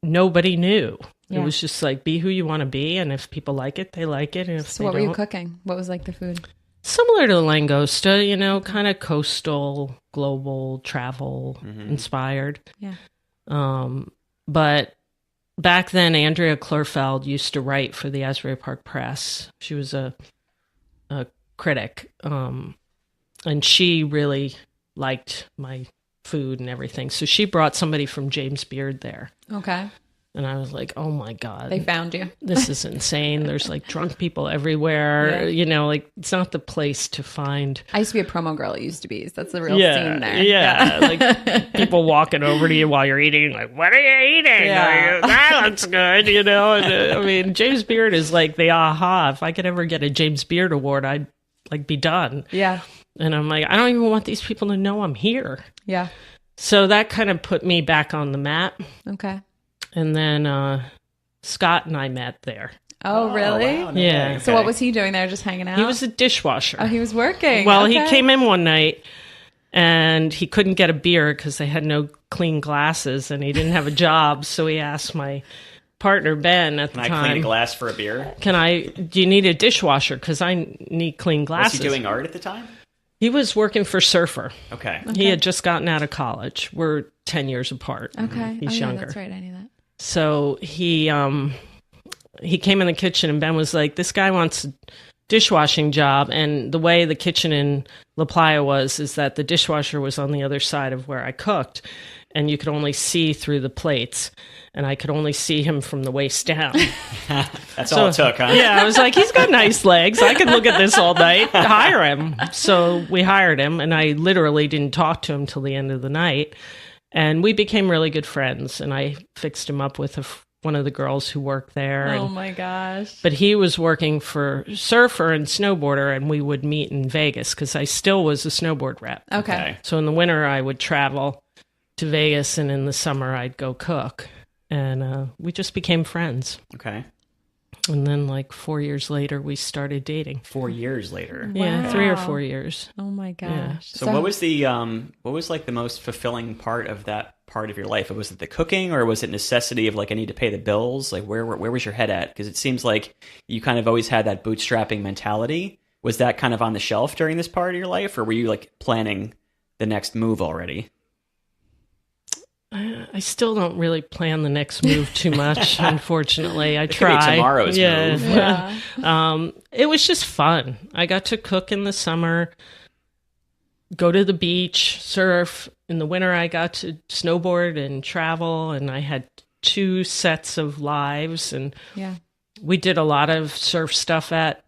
nobody knew. Yeah. It was just like, be who you want to be, and if people like it, they like it. And if So they what were you don't, cooking? What was like the food? similar to Langosta, you know, kind of coastal, global, travel inspired. Yeah. But back then, Andrea Klurfeld used to write for the Asbury Park Press. She was a critic, and she really liked my food and everything. So she brought somebody from James Beard there. Okay. And I was like, oh my God. They found you. This is insane. There's like drunk people everywhere. Yeah. You know, like, it's not the place to find. I used to be a promo girl at Used to Be's. That's the real scene there. Yeah. Like people walking over to you while you're eating, like, what are you eating? Yeah. That looks good, you know? And, I mean, James Beard is like the aha. If I could ever get a James Beard award, I'd like be done. Yeah. And I'm like, I don't even want these people to know I'm here. Yeah. So that kind of put me back on the map. Okay. And then Scott and I met there. Oh, really? Wow, no Yeah. way. So what was he doing there? Just hanging out? He was a dishwasher. Oh, he was working. Well, Okay. he came in one night and he couldn't get a beer because they had no clean glasses and he didn't have a job. So he asked my partner, Ben, at the Can I time, clean a glass for a beer? do you need a dishwasher? Because I need clean Was glasses. he doing art at the time? He was working for Surfer. Okay. He had just gotten out of college. We're 10 years apart. Okay. He's yeah, younger. That's right. I knew that. So he came in the kitchen and Ben was like, this guy wants a dishwashing job. And the way the kitchen in La Playa is that the dishwasher was on the other side of where I cooked. And you could only see through the plates. And I could only see him from the waist down. That's all it took, huh? Yeah, I was like, he's got nice legs. I could look at this all night. Hire him. So we hired him. And I literally didn't talk to him till the end of the night. And we became really good friends. And I fixed him up with one of the girls who worked there. Oh my gosh. But he was working for Surfer and Snowboarder, and we would meet in Vegas because I still was a snowboard rep. Okay. So in the winter, I would travel to Vegas, and in the summer, I'd go cook. And we just became friends. Okay. And then, like 4 years later, we started dating. 4 years later. Yeah, 3 or Wow. 4 years. Oh my gosh. Yeah. So what was like the most fulfilling part of that part of your life? Was it the cooking, or was it necessity of like, I need to pay the bills? Like where was your head at? Because it seems like you kind of always had that bootstrapping mentality. Was that kind of on the shelf during this part of your life, or were you like planning the next move already? I still don't really plan the next move too much, unfortunately. I It could try. be tomorrow's move. Yeah. It was just fun. I got to cook in the summer, go to the beach, surf. In the winter, I got to snowboard and travel, and I had 2 sets of lives. And Yeah. we did a lot of surf stuff at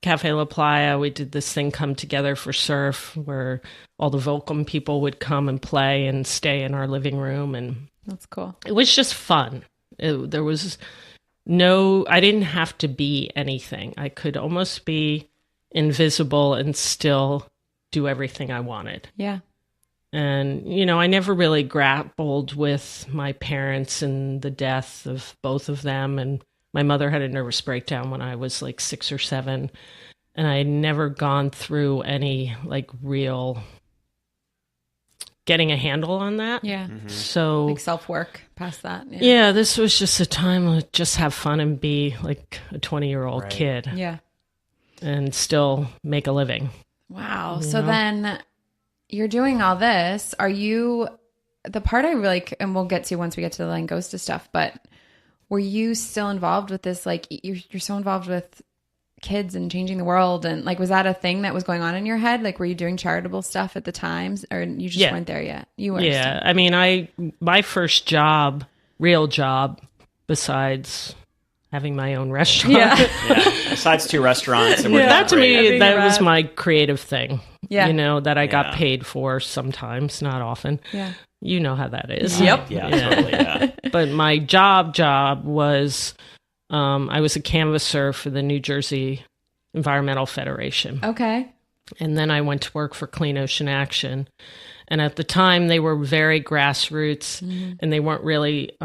Café La Playa. We did this thing, Come Together for Surf, where all the Volcom people would come and play and stay in our living room. And That's cool. it was just fun. There was I didn't have to be anything. I could almost be invisible and still do everything I wanted. Yeah. And, I never really grappled with my parents and the death of both of them. And my mother had a nervous breakdown when I was like 6 or 7. And I had never gone through any like real getting a handle on that. Yeah. So Like self-work past that. yeah, this was just a time to just have fun and be like a 20-year-old Right. kid Yeah. and still make a living. Wow. So then you're doing all this. Are you, the part I really, and we'll get to once we get to the Langosta stuff, but were you still involved with this? Like you're so involved with kids and changing the world. And like, was that a thing that was going on in your head? Like, were you doing charitable stuff at the times, or you just weren't there yet? You were. Yeah. I mean, my first real job, besides having my own restaurant. Yeah. Yeah. Besides 2 restaurants. And That to me, Being that a was rep. my creative thing. Yeah. That I got Yeah. paid for sometimes, not often. Yeah. You know how that is. Yep. Yeah, totally. Yeah. But my job was, I was a canvasser for the New Jersey Environmental Federation. Okay. And then I went to work for Clean Ocean Action. And at the time, they were very grassroots, and they weren't really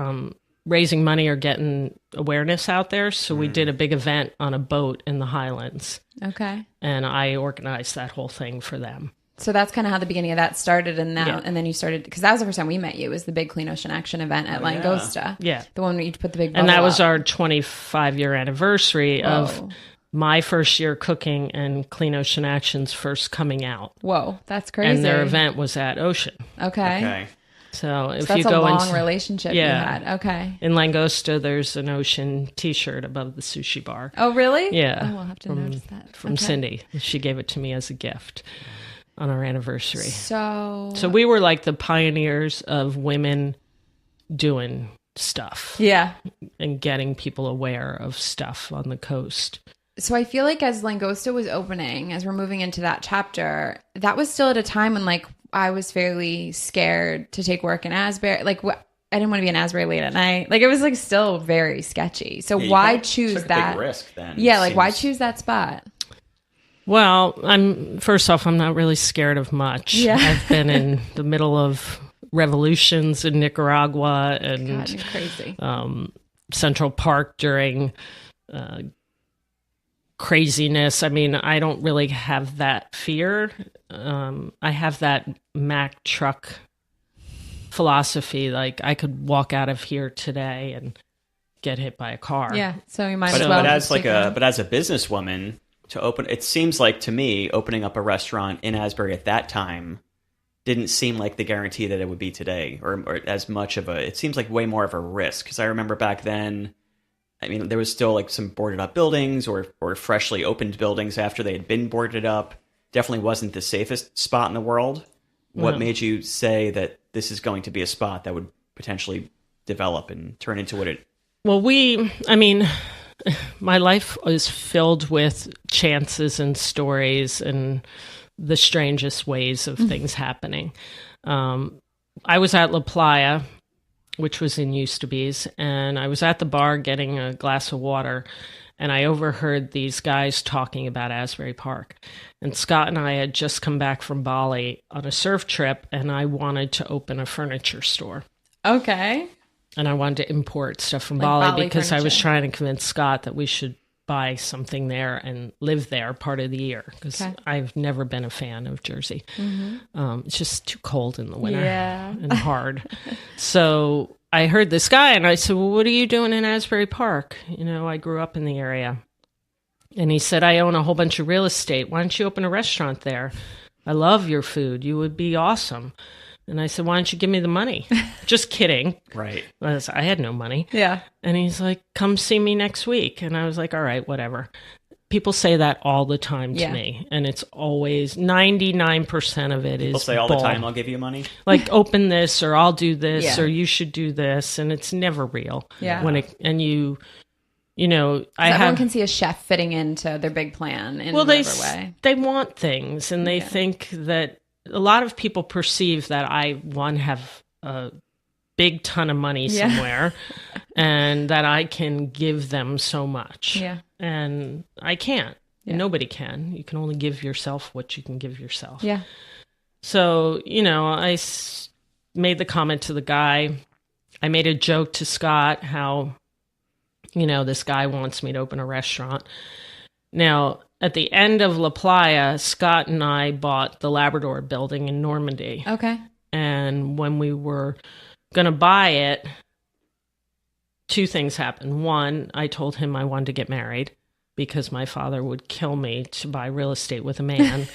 raising money or getting awareness out there. So we did a big event on a boat in the Highlands. Okay. And I organized that whole thing for them. So that's kind of how the beginning of that started, and now, Yeah. and then you started, because that was the first time we met you. Was the big Clean Ocean Action event at Langosta? Yeah. The one where you put the big. And that bubble was up. our 25-year anniversary of Whoa. my first year cooking and Clean Ocean Action's first coming out. Whoa, that's crazy. And their event was at Ocean. Okay. Okay. So if So that's you go a long into relationship Yeah. you had. Okay. in Langosta, there's an Ocean T-shirt above the sushi bar. Oh, really? Yeah. Oh, we'll have to notice that. From Okay. Cindy. She gave it to me as a gift on our anniversary. So So we were like the pioneers of women doing stuff yeah. and getting people aware of stuff on the coast. So I feel like as Langosta was opening, as we're moving into that chapter, that was still at a time when like I was fairly scared to take work in Asbury. Like I didn't want to be in Asbury late at night. Like it was like still very sketchy. So You why kinda choose took a that? big risk then. Yeah, like why Seems- choose that spot? Well, first off, I'm not really scared of much. Yeah. I've been in the middle of revolutions in Nicaragua and God, you're crazy. Central Park during craziness. I mean, I don't really have that fear. I have that Mack truck philosophy. Like, I could walk out of here today and get hit by a car. Yeah, so you might as well. But as a businesswoman, to open, it seems like to me, opening up a restaurant in Asbury at that time didn't seem like the guarantee that it would be today, or as much of a. It seems like way more of a risk, because I remember back then, I mean, there was still like some boarded up buildings or freshly opened buildings after they had been boarded up. Definitely wasn't the safest spot in the world. What made you say that this is going to be a spot that would potentially develop and turn into what it? Well, my life is filled with chances and stories and the strangest ways of things happening. I was at La Playa, which was in Used to Be's, and I was at the bar getting a glass of water, and I overheard these guys talking about Asbury Park. And Scott and I had just come back from Bali on a surf trip, and I wanted to open a furniture store. Okay. And I wanted to import stuff from Like Bali because furniture. I was trying to convince Scott that we should buy something there and live there part of the year, because I've never been a fan of Jersey. It's just too cold in the winter and hard. So I heard this guy and I said, well, what are you doing in Asbury Park? You know, I grew up in the area. And he said, I own a whole bunch of real estate. Why don't you open a restaurant there? I love your food. You would be awesome. And I said, why don't you give me the money? Just kidding. Right. I had no money. Yeah. And he's like, come see me next week. And I was like, all right, whatever. People say that all the time to me. And it's always 99% of it People is say all bull. the time, I'll give you money. Like, open this, or I'll do this, or you should do this. And it's never real. Yeah. Everyone can see a chef fitting into their big plan in whatever way. They want things, and they think that a lot of people perceive that I, have a big ton of money somewhere and that I can give them so much. Yeah. And I can't. Yeah. Nobody can. You can only give yourself what you can give yourself. Yeah. So, I made the comment to the guy. I made a joke to Scott how, this guy wants me to open a restaurant. Now, at the end of La Playa, Scott and I bought the Labrador building in Normandy. Okay. And when we were going to buy it, two things happened. One, I told him I wanted to get married because my father would kill me to buy real estate with a man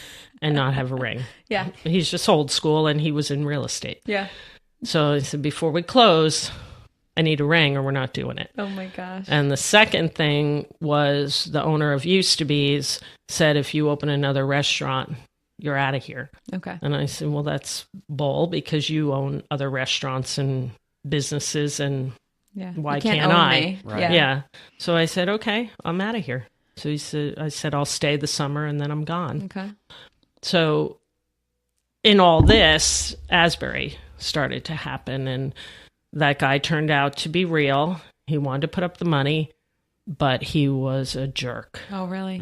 and not have a ring. Yeah. He's just old school, and he was in real estate. Yeah. So I said, before we close, I need a ring or we're not doing it. Oh my gosh. And the second thing was the owner of Used to Be's said, if you open another restaurant, you're out of here. Okay. And I said, well, that's bull, because you own other restaurants and businesses, and why can't I? Me. Right. Yeah. So I said, okay, I'm out of here. So I said, I'll stay the summer and then I'm gone. Okay. So in all this, Asbury started to happen, and that guy turned out to be real. He wanted to put up the money, but he was a jerk. Oh, really?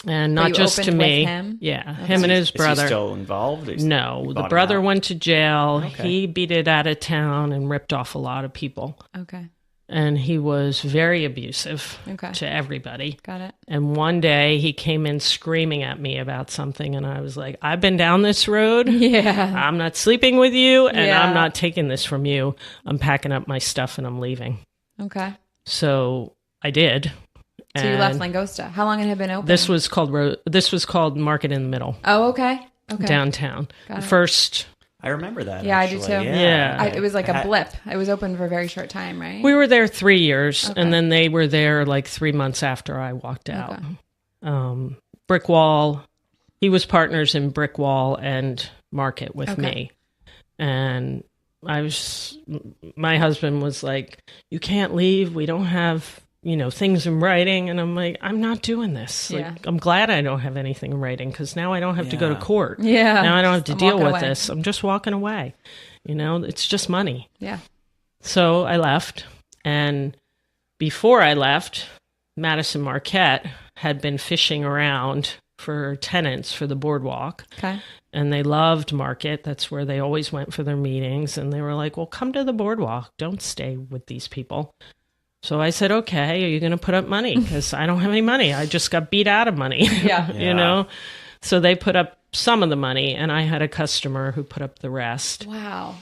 And not just to me. Him? Yeah, him and his brother. Is he still involved? No, the brother went to jail. Okay. He beat it out of town and ripped off a lot of people. Okay. And he was very abusive to everybody. Got it. And one day he came in screaming at me about something, and I was like, I've been down this road. Yeah. I'm not sleeping with you, and I'm not taking this from you. I'm packing up my stuff and I'm leaving. Okay. So I did. So you left Langosta. How long had it been open? This was called Market in the Middle. Oh, okay. Okay. Downtown. First. I remember that. Yeah, actually. I do too. Yeah. It was like a blip. It was open for a very short time, right? We were there 3 years, and then they were there like 3 months after I walked out. Okay. Brick Wall, he was partners in Brick Wall and Market with me. And my husband was like, you can't leave. We don't have, things in writing. And I'm like, I'm not doing this. Like, I'm glad I don't have anything in writing, because now I don't have to go to court. Yeah. Now I don't have to deal with this. I'm just walking away. It's just money. Yeah. So I left. And before I left, Madison Marquette had been fishing around for tenants for the boardwalk. Okay. And they loved Market. That's where they always went for their meetings. And they were like, well, come to the boardwalk. Don't stay with these people. So I said, okay, are you going to put up money? Because I don't have any money. I just got beat out of money, you know? So they put up some of the money, and I had a customer who put up the rest. Wow.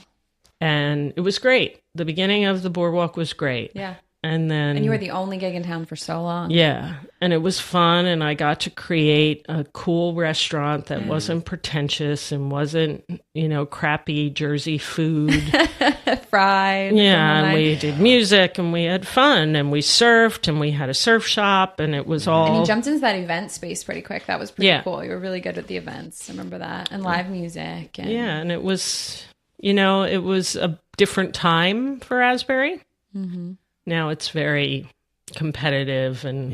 And it was great. The beginning of the boardwalk was great. Yeah. And you were the only gig in town for so long. Yeah. And it was fun. And I got to create a cool restaurant that wasn't pretentious and wasn't, you know, crappy Jersey food. Fried. Yeah. And we did music and we had fun and we surfed and we had a surf shop and it was all. And you jumped into that event space pretty quick. That was pretty cool. You were really good at the events. I remember that. And live music. And... Yeah. And it was, you know, it was a different time for Asbury. Mm-hmm. Now it's very competitive and,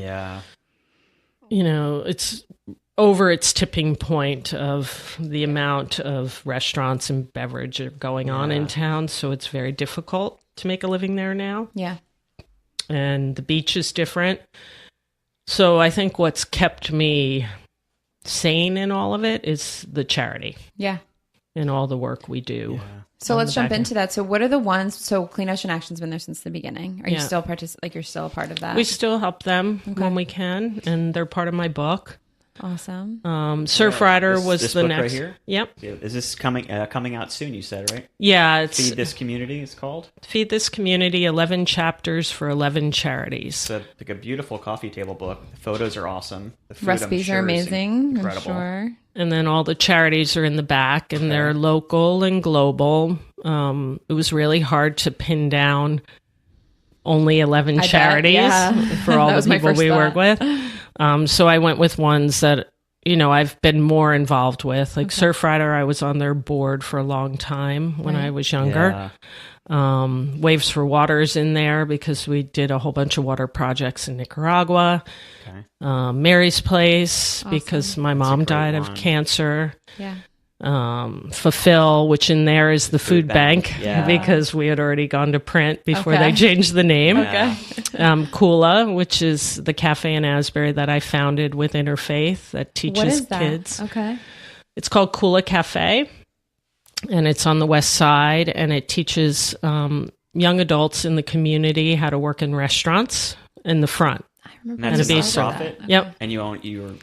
you know, it's over its tipping point of the amount of restaurants and beverage going on in town. So it's very difficult to make a living there now. Yeah. And the beach is different. So I think what's kept me sane in all of it is the charity. Yeah. And all the work we do. Yeah. So let's jump into that. So what are the ones, so Clean Ocean Action's been there since the beginning. Are you still you're still a part of that? We still help them when we can, and they're part of my book. Awesome. Surfrider was this the book next. Right here? Yep. Is this coming out soon, you said, right? Yeah. It's Feed This Community, it's called? Feed This Community, 11 chapters for 11 charities. It's like a beautiful coffee table book. The photos are awesome. The food, recipes are amazing. Incredible. I'm sure. And then all the charities are in the back, and they're local and global. It was really hard to pin down only 11 charities for all the people we work with. So I went with ones that, you know, I've been more involved with. Like Surfrider, I was on their board for a long time when I was younger. Waves for Water's in there because we did a whole bunch of water projects in Nicaragua. Mary's Place because my mom died of cancer. Yeah. Fulfill, which in there is the food bank because we had already gone to print before they changed the name. Kula, which is the cafe in Asbury that I founded with Interfaith that teaches kids. It's called Kula Café, and it's on the west side, and it teaches young adults in the community how to work in restaurants in the front. I remember that's a nonprofit. Yep. And you're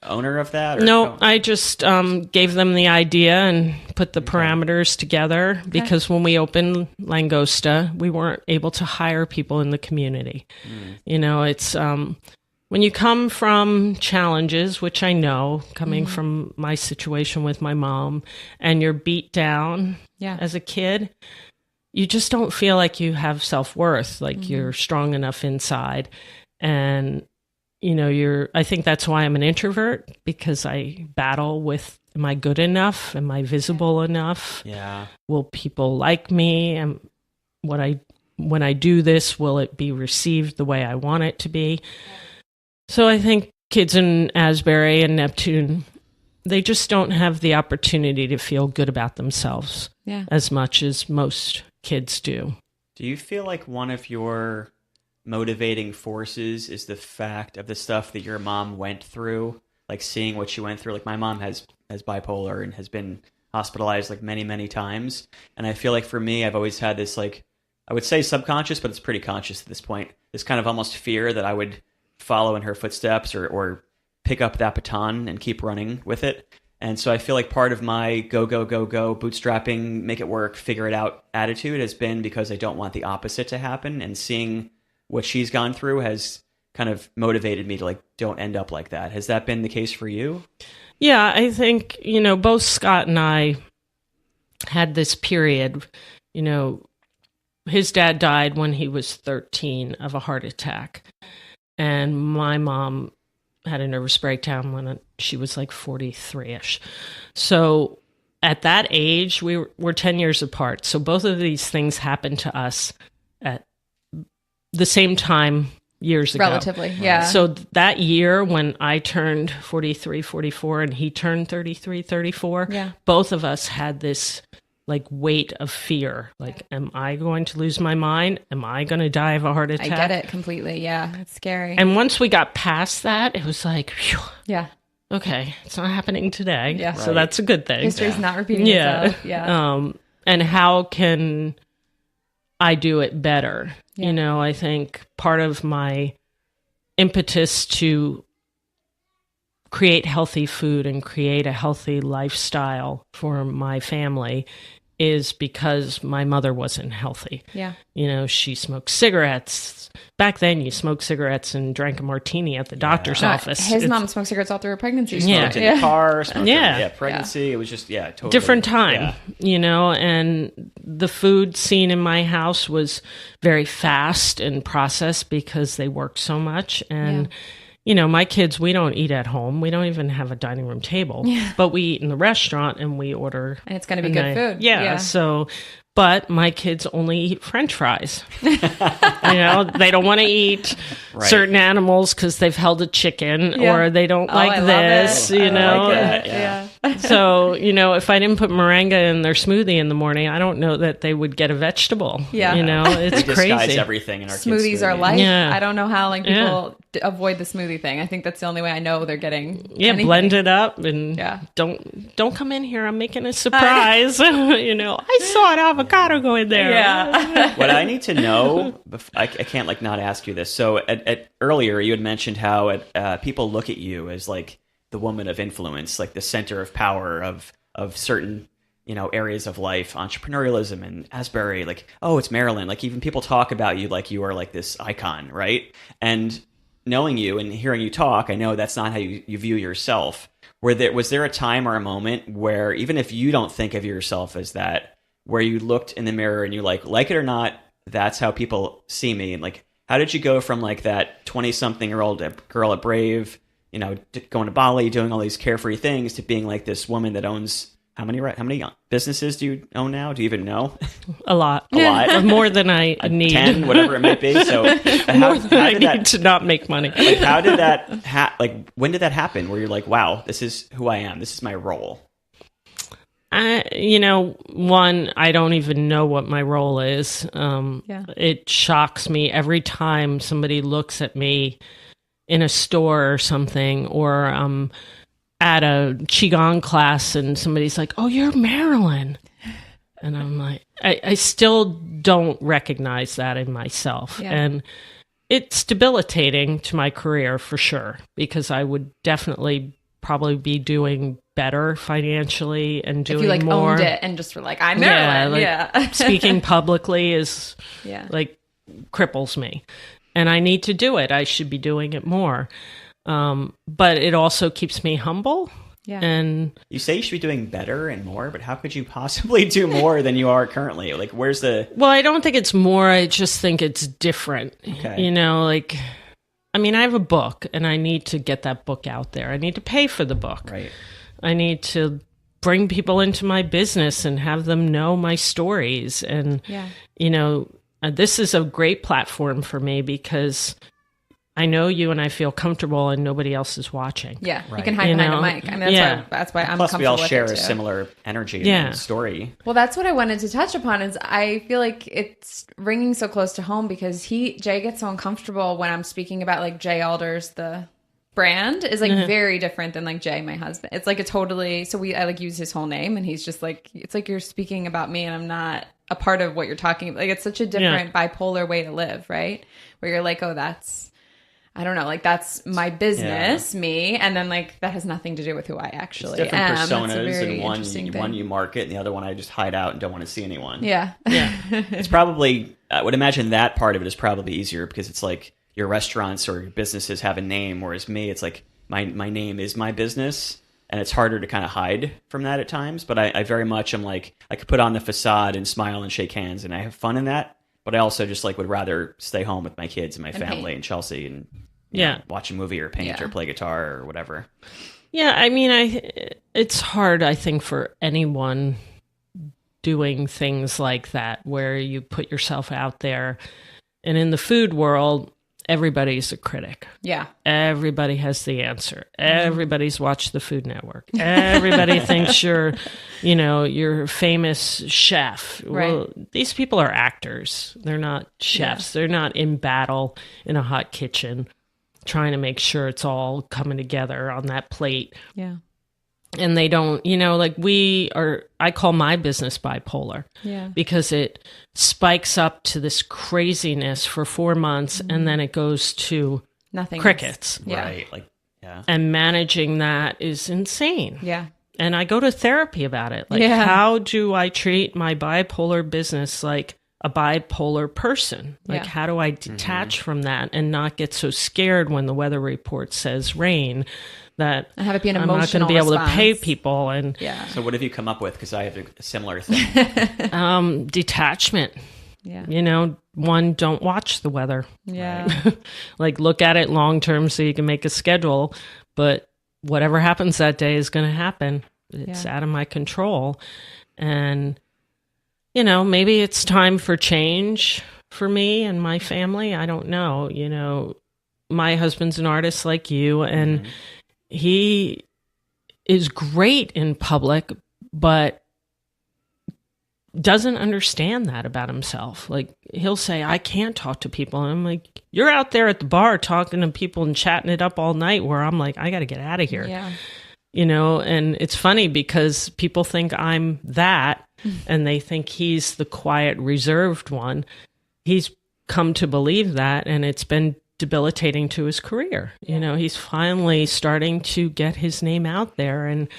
owner of that? Or no, I just gave them the idea and put the parameters together because when we opened Langosta, we weren't able to hire people in the community. You know, it's when you come from challenges, which I know, coming from my situation with my mom, and you're beat down as a kid, you just don't feel like you have self-worth, like you're strong enough inside. And you know, I think that's why I'm an introvert, because I battle with, am I good enough? Am I visible enough? Yeah. Will people like me? And when I do this, will it be received the way I want it to be? So I think kids in Asbury and Neptune, they just don't have the opportunity to feel good about themselves as much as most kids do. Do you feel like one of your motivating forces is the fact of the stuff that your mom went through, like seeing what she went through? Like my mom has bipolar and has been hospitalized like many times, and I feel like for me, I've always had this, like, I would say subconscious, but it's pretty conscious at this point, this kind of almost fear that I would follow in her footsteps or pick up that baton and keep running with it. And so I feel like part of my go bootstrapping, make it work, figure it out attitude has been because I don't want the opposite to happen, and seeing what she's gone through has kind of motivated me to, like, don't end up like that. Has that been the case for you? Yeah, I think, you know, both Scott and I had this period, you know, his dad died when he was 13 of a heart attack. And my mom had a nervous breakdown when she was like 43-ish. So at that age, we're 10 years apart. So both of these things happened to us at the same time years ago. Relatively, yeah. So that year when I turned 43, 44, and he turned 33, 34, both of us had this like weight of fear. Like, am I going to lose my mind? Am I going to die of a heart attack? I get it completely. Yeah, it's scary. And once we got past that, it was like, phew, yeah, okay, it's not happening today. Yeah. So that's a good thing. History's not repeating itself. Yeah. And how can I do it better. Yeah. You know, I think part of my impetus to create healthy food and create a healthy lifestyle for my family is because my mother wasn't healthy. Yeah. You know, she smoked cigarettes. Back then, you smoked cigarettes and drank a martini at the doctor's office. His mom smoked cigarettes all through her pregnancy. Smoked in the car, smoked Yeah. pregnancy. It was just, totally. Different time, Yeah. you know, and the food scene in my house was very fast and processed because they worked so much. And, you know, my kids, we don't eat at home. We don't even have a dining room table, but we eat in the restaurant and we order. And it's going to be good food. Yeah. So, but my kids only eat French fries. You know, they don't want to eat certain animals because they've held a chicken or they don't like this, you know. Like it. So, you know, if I didn't put moringa in their smoothie in the morning, I don't know that they would get a vegetable. Yeah. You know, it's We crazy. disguise everything in our kids' Smoothies are life. Yeah. I don't know how people avoid the smoothie thing. I think that's the only way I know they're getting anything. Blend it up and don't come in here. I'm making a surprise. You know, I saw an avocado go in there. Yeah. What I need to know, I can't like not ask you this. So earlier you had mentioned how people look at you as like the woman of influence, like the center of power of certain, you know, areas of life, entrepreneurialism and Asbury, like, oh, it's Marilyn. Like even people talk about you like you are like this icon, right? And knowing you and hearing you talk, I know that's not how you view yourself. Was there a time or a moment where, even if you don't think of yourself as that, where you looked in the mirror and you like it or not, that's how people see me? And like, how did you go from like that 20-something-year-old girl at Brave, you know, going to Bali, doing all these carefree things, to being like this woman that owns how many businesses do you own now? Do you even know? A lot. More than I need. 10, whatever it might be. So More than I need to not make money. Like, how did that when did that happen where you're like, wow, this is who I am. This is my role. You know, one, I don't even know what my role is. It shocks me every time somebody looks at me in a store or something, or at a Qigong class and somebody's like, oh, you're Marilyn. And I'm like, I still don't recognize that in myself. Yeah. And it's debilitating to my career for sure, because I would definitely probably be doing better financially and doing more. If you owned it and just were like, I'm Marilyn. Speaking publicly is like cripples me. And I need to do it. I should be doing it more. But it also keeps me humble. Yeah. And you say you should be doing better and more, but how could you possibly do more than you are currently? Like, where's the... Well, I don't think it's more. I just think it's different. Okay. You know, like, I mean, I have a book and I need to get that book out there. I need to pay for the book. Right. I need to bring people into my business and have them know my stories. And, you know, this is a great platform for me because I know you and I feel comfortable and nobody else is watching. Yeah, right. You can hide behind a mic. I mean, that's why I'm Plus, comfortable with it. Plus, we all share a similar energy and story. Well, that's what I wanted to touch upon is I feel like it's ringing so close to home because Jay gets so uncomfortable when I'm speaking about like Jay Alders, the brand is like very different than like Jay, my husband. It's like a totally, I like use his whole name and he's just like, it's like you're speaking about me and I'm not a part of what you're talking about. Like it's such a different bipolar way to live, right? Where you're like, oh, I don't know, like that's my business, me, and then like that has nothing to do with who I actually am. It's different personas, and one you market, and the other one I just hide out and don't want to see anyone. Yeah. It's probably, I would imagine that part of it is probably easier because it's like your restaurants or your businesses have a name, whereas me, it's like my name is my business, and it's harder to kind of hide from that at times. But I very much am like, I could put on the facade and smile and shake hands, and I have fun in that. But I also just like would rather stay home with my kids and my family and Chelsea and watch a movie or paint or play guitar or whatever. Yeah, I mean, it's hard, I think, for anyone doing things like that where you put yourself out there. And in the food world, everybody's a critic. Yeah. Everybody has the answer. Everybody's watched the Food Network. Everybody thinks you're a famous chef. Right. Well, these people are actors. They're not chefs. They're not in battle in a hot kitchen trying to make sure it's all coming together on that plate. Yeah. And they don't, like I call my business bipolar because it spikes up to this craziness for 4 months and then it goes to nothing. Crickets. Yeah. Right. And managing that is insane. Yeah. And I go to therapy about it. Like, how do I treat my bipolar business like a bipolar person? Like, how do I detach from that and not get so scared when the weather report says rain that and have it be an I'm not going to be able to pay people? And So what have you come up with? Because I have a similar thing. Detachment. Yeah. One, don't watch the weather. Yeah. Right? Like, look at it long term so you can make a schedule, but whatever happens that day is going to happen. It's out of my control. And, maybe it's time for change for me and my family. I don't know. My husband's an artist like you, and he is great in public, but doesn't understand that about himself. Like, he'll say, I can't talk to people. And I'm like, you're out there at the bar talking to people and chatting it up all night, where I'm like, I got to get out of here. Yeah. And it's funny because people think I'm that and they think he's the quiet, reserved one. He's come to believe that, and it's been debilitating to his career. He's finally starting to get his name out there, and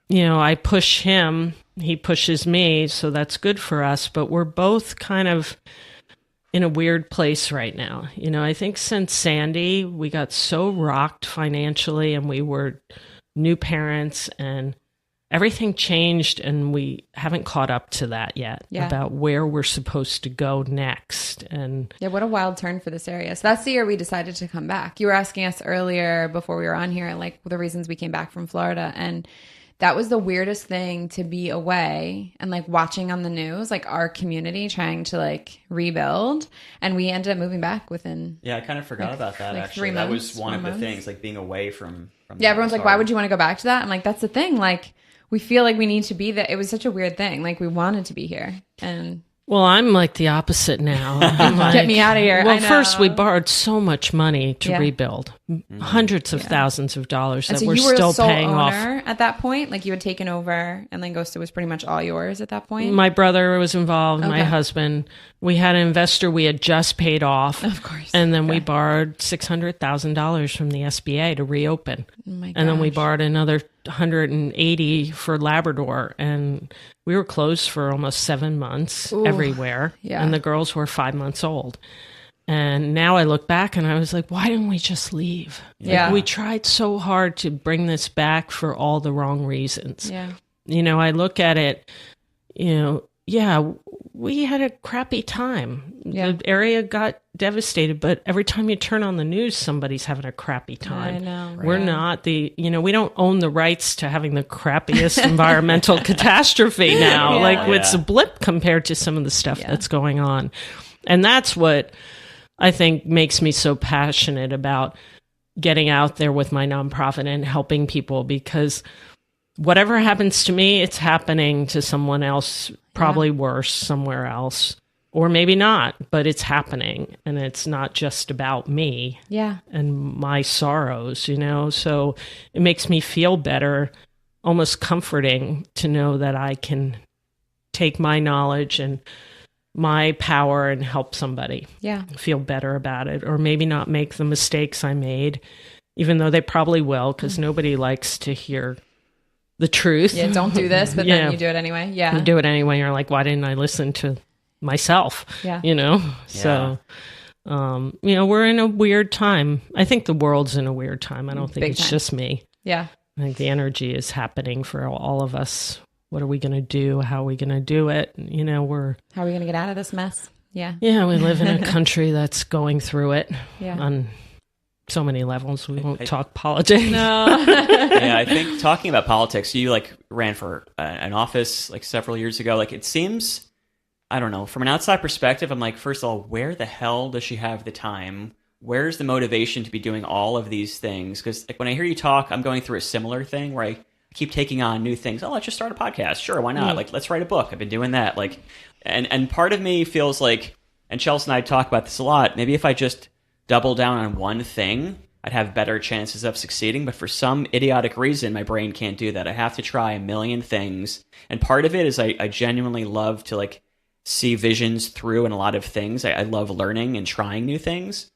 I push him, he pushes me, so that's good for us, but we're both kind of in a weird place right now. I think since Sandy, we got so rocked financially, and we were new parents, and everything changed, and we haven't caught up to that yet about where we're supposed to go next. And what a wild turn for this area. So that's the year we decided to come back. You were asking us earlier before we were on here, like, the reasons we came back from Florida, and that was the weirdest thing, to be away and like watching on the news, like our community trying to like rebuild. And we ended up moving back within. Yeah, I kind of forgot about that, actually. 3 months, that was one of the things, like being away from everyone's like, why would you want to go back to that? I'm like, that's the thing. Like, we feel like we need to be there. It was such a weird thing. Like, we wanted to be here. And well, I'm like the opposite now. I'm like, get me out of here. Well, first we borrowed so much money to rebuild, hundreds of thousands of dollars that we're still paying off. You were a sole owner at that point? Like, you had taken over, and Langosta was pretty much all yours at that point? My brother was involved, my husband. We had an investor we had just paid off. Of course. And then we borrowed $600,000 from the SBA to reopen. Oh my gosh. And then we borrowed another 180 for Labrador, and we were closed for almost 7 months everywhere. Yeah. And the girls were 5 months old. And now I look back and I was like, why didn't we just leave? Yeah. Like, we tried so hard to bring this back for all the wrong reasons. Yeah. I look at it, we had a crappy time. Yeah. The area got devastated, but every time you turn on the news, somebody's having a crappy time. I know. We're not we don't own the rights to having the crappiest environmental catastrophe now. It's a blip compared to some of the stuff that's going on. And that's what I think makes me so passionate about getting out there with my nonprofit and helping people, because whatever happens to me, it's happening to someone else, probably worse somewhere else, or maybe not, but it's happening. And it's not just about me and my sorrows, so it makes me feel better, almost comforting to know that I can take my knowledge and my power and help somebody feel better about it, or maybe not make the mistakes I made, even though they probably will, because nobody likes to hear the truth. Yeah, don't do this, but then you do it anyway. Yeah. You do it anyway. You're like, why didn't I listen to myself? Yeah. So, we're in a weird time. I think the world's in a weird time. I don't think it's just me. Yeah. I think the energy is happening for all of us. What are we going to do? How are we going to do it? How are we going to get out of this mess? Yeah. Yeah, we live in a country that's going through it on so many levels. We won't talk politics. No. Yeah, I think talking about politics, you ran for an office several years ago. It seems, I don't know, from an outside perspective, I'm like, first of all, where the hell does she have the time? Where's the motivation to be doing all of these things? Because when I hear you talk, I'm going through a similar thing where I keep taking on new things. Oh, let's just start a podcast. Sure, why not? Let's write a book. I've been doing that. And part of me feels like, and Chelsea and I talk about this a lot, maybe if I just double down on one thing, I'd have better chances of succeeding. But for some idiotic reason, my brain can't do that. I have to try a million things. And part of it is I genuinely love to like see visions through in a lot of things. I love learning and trying new things.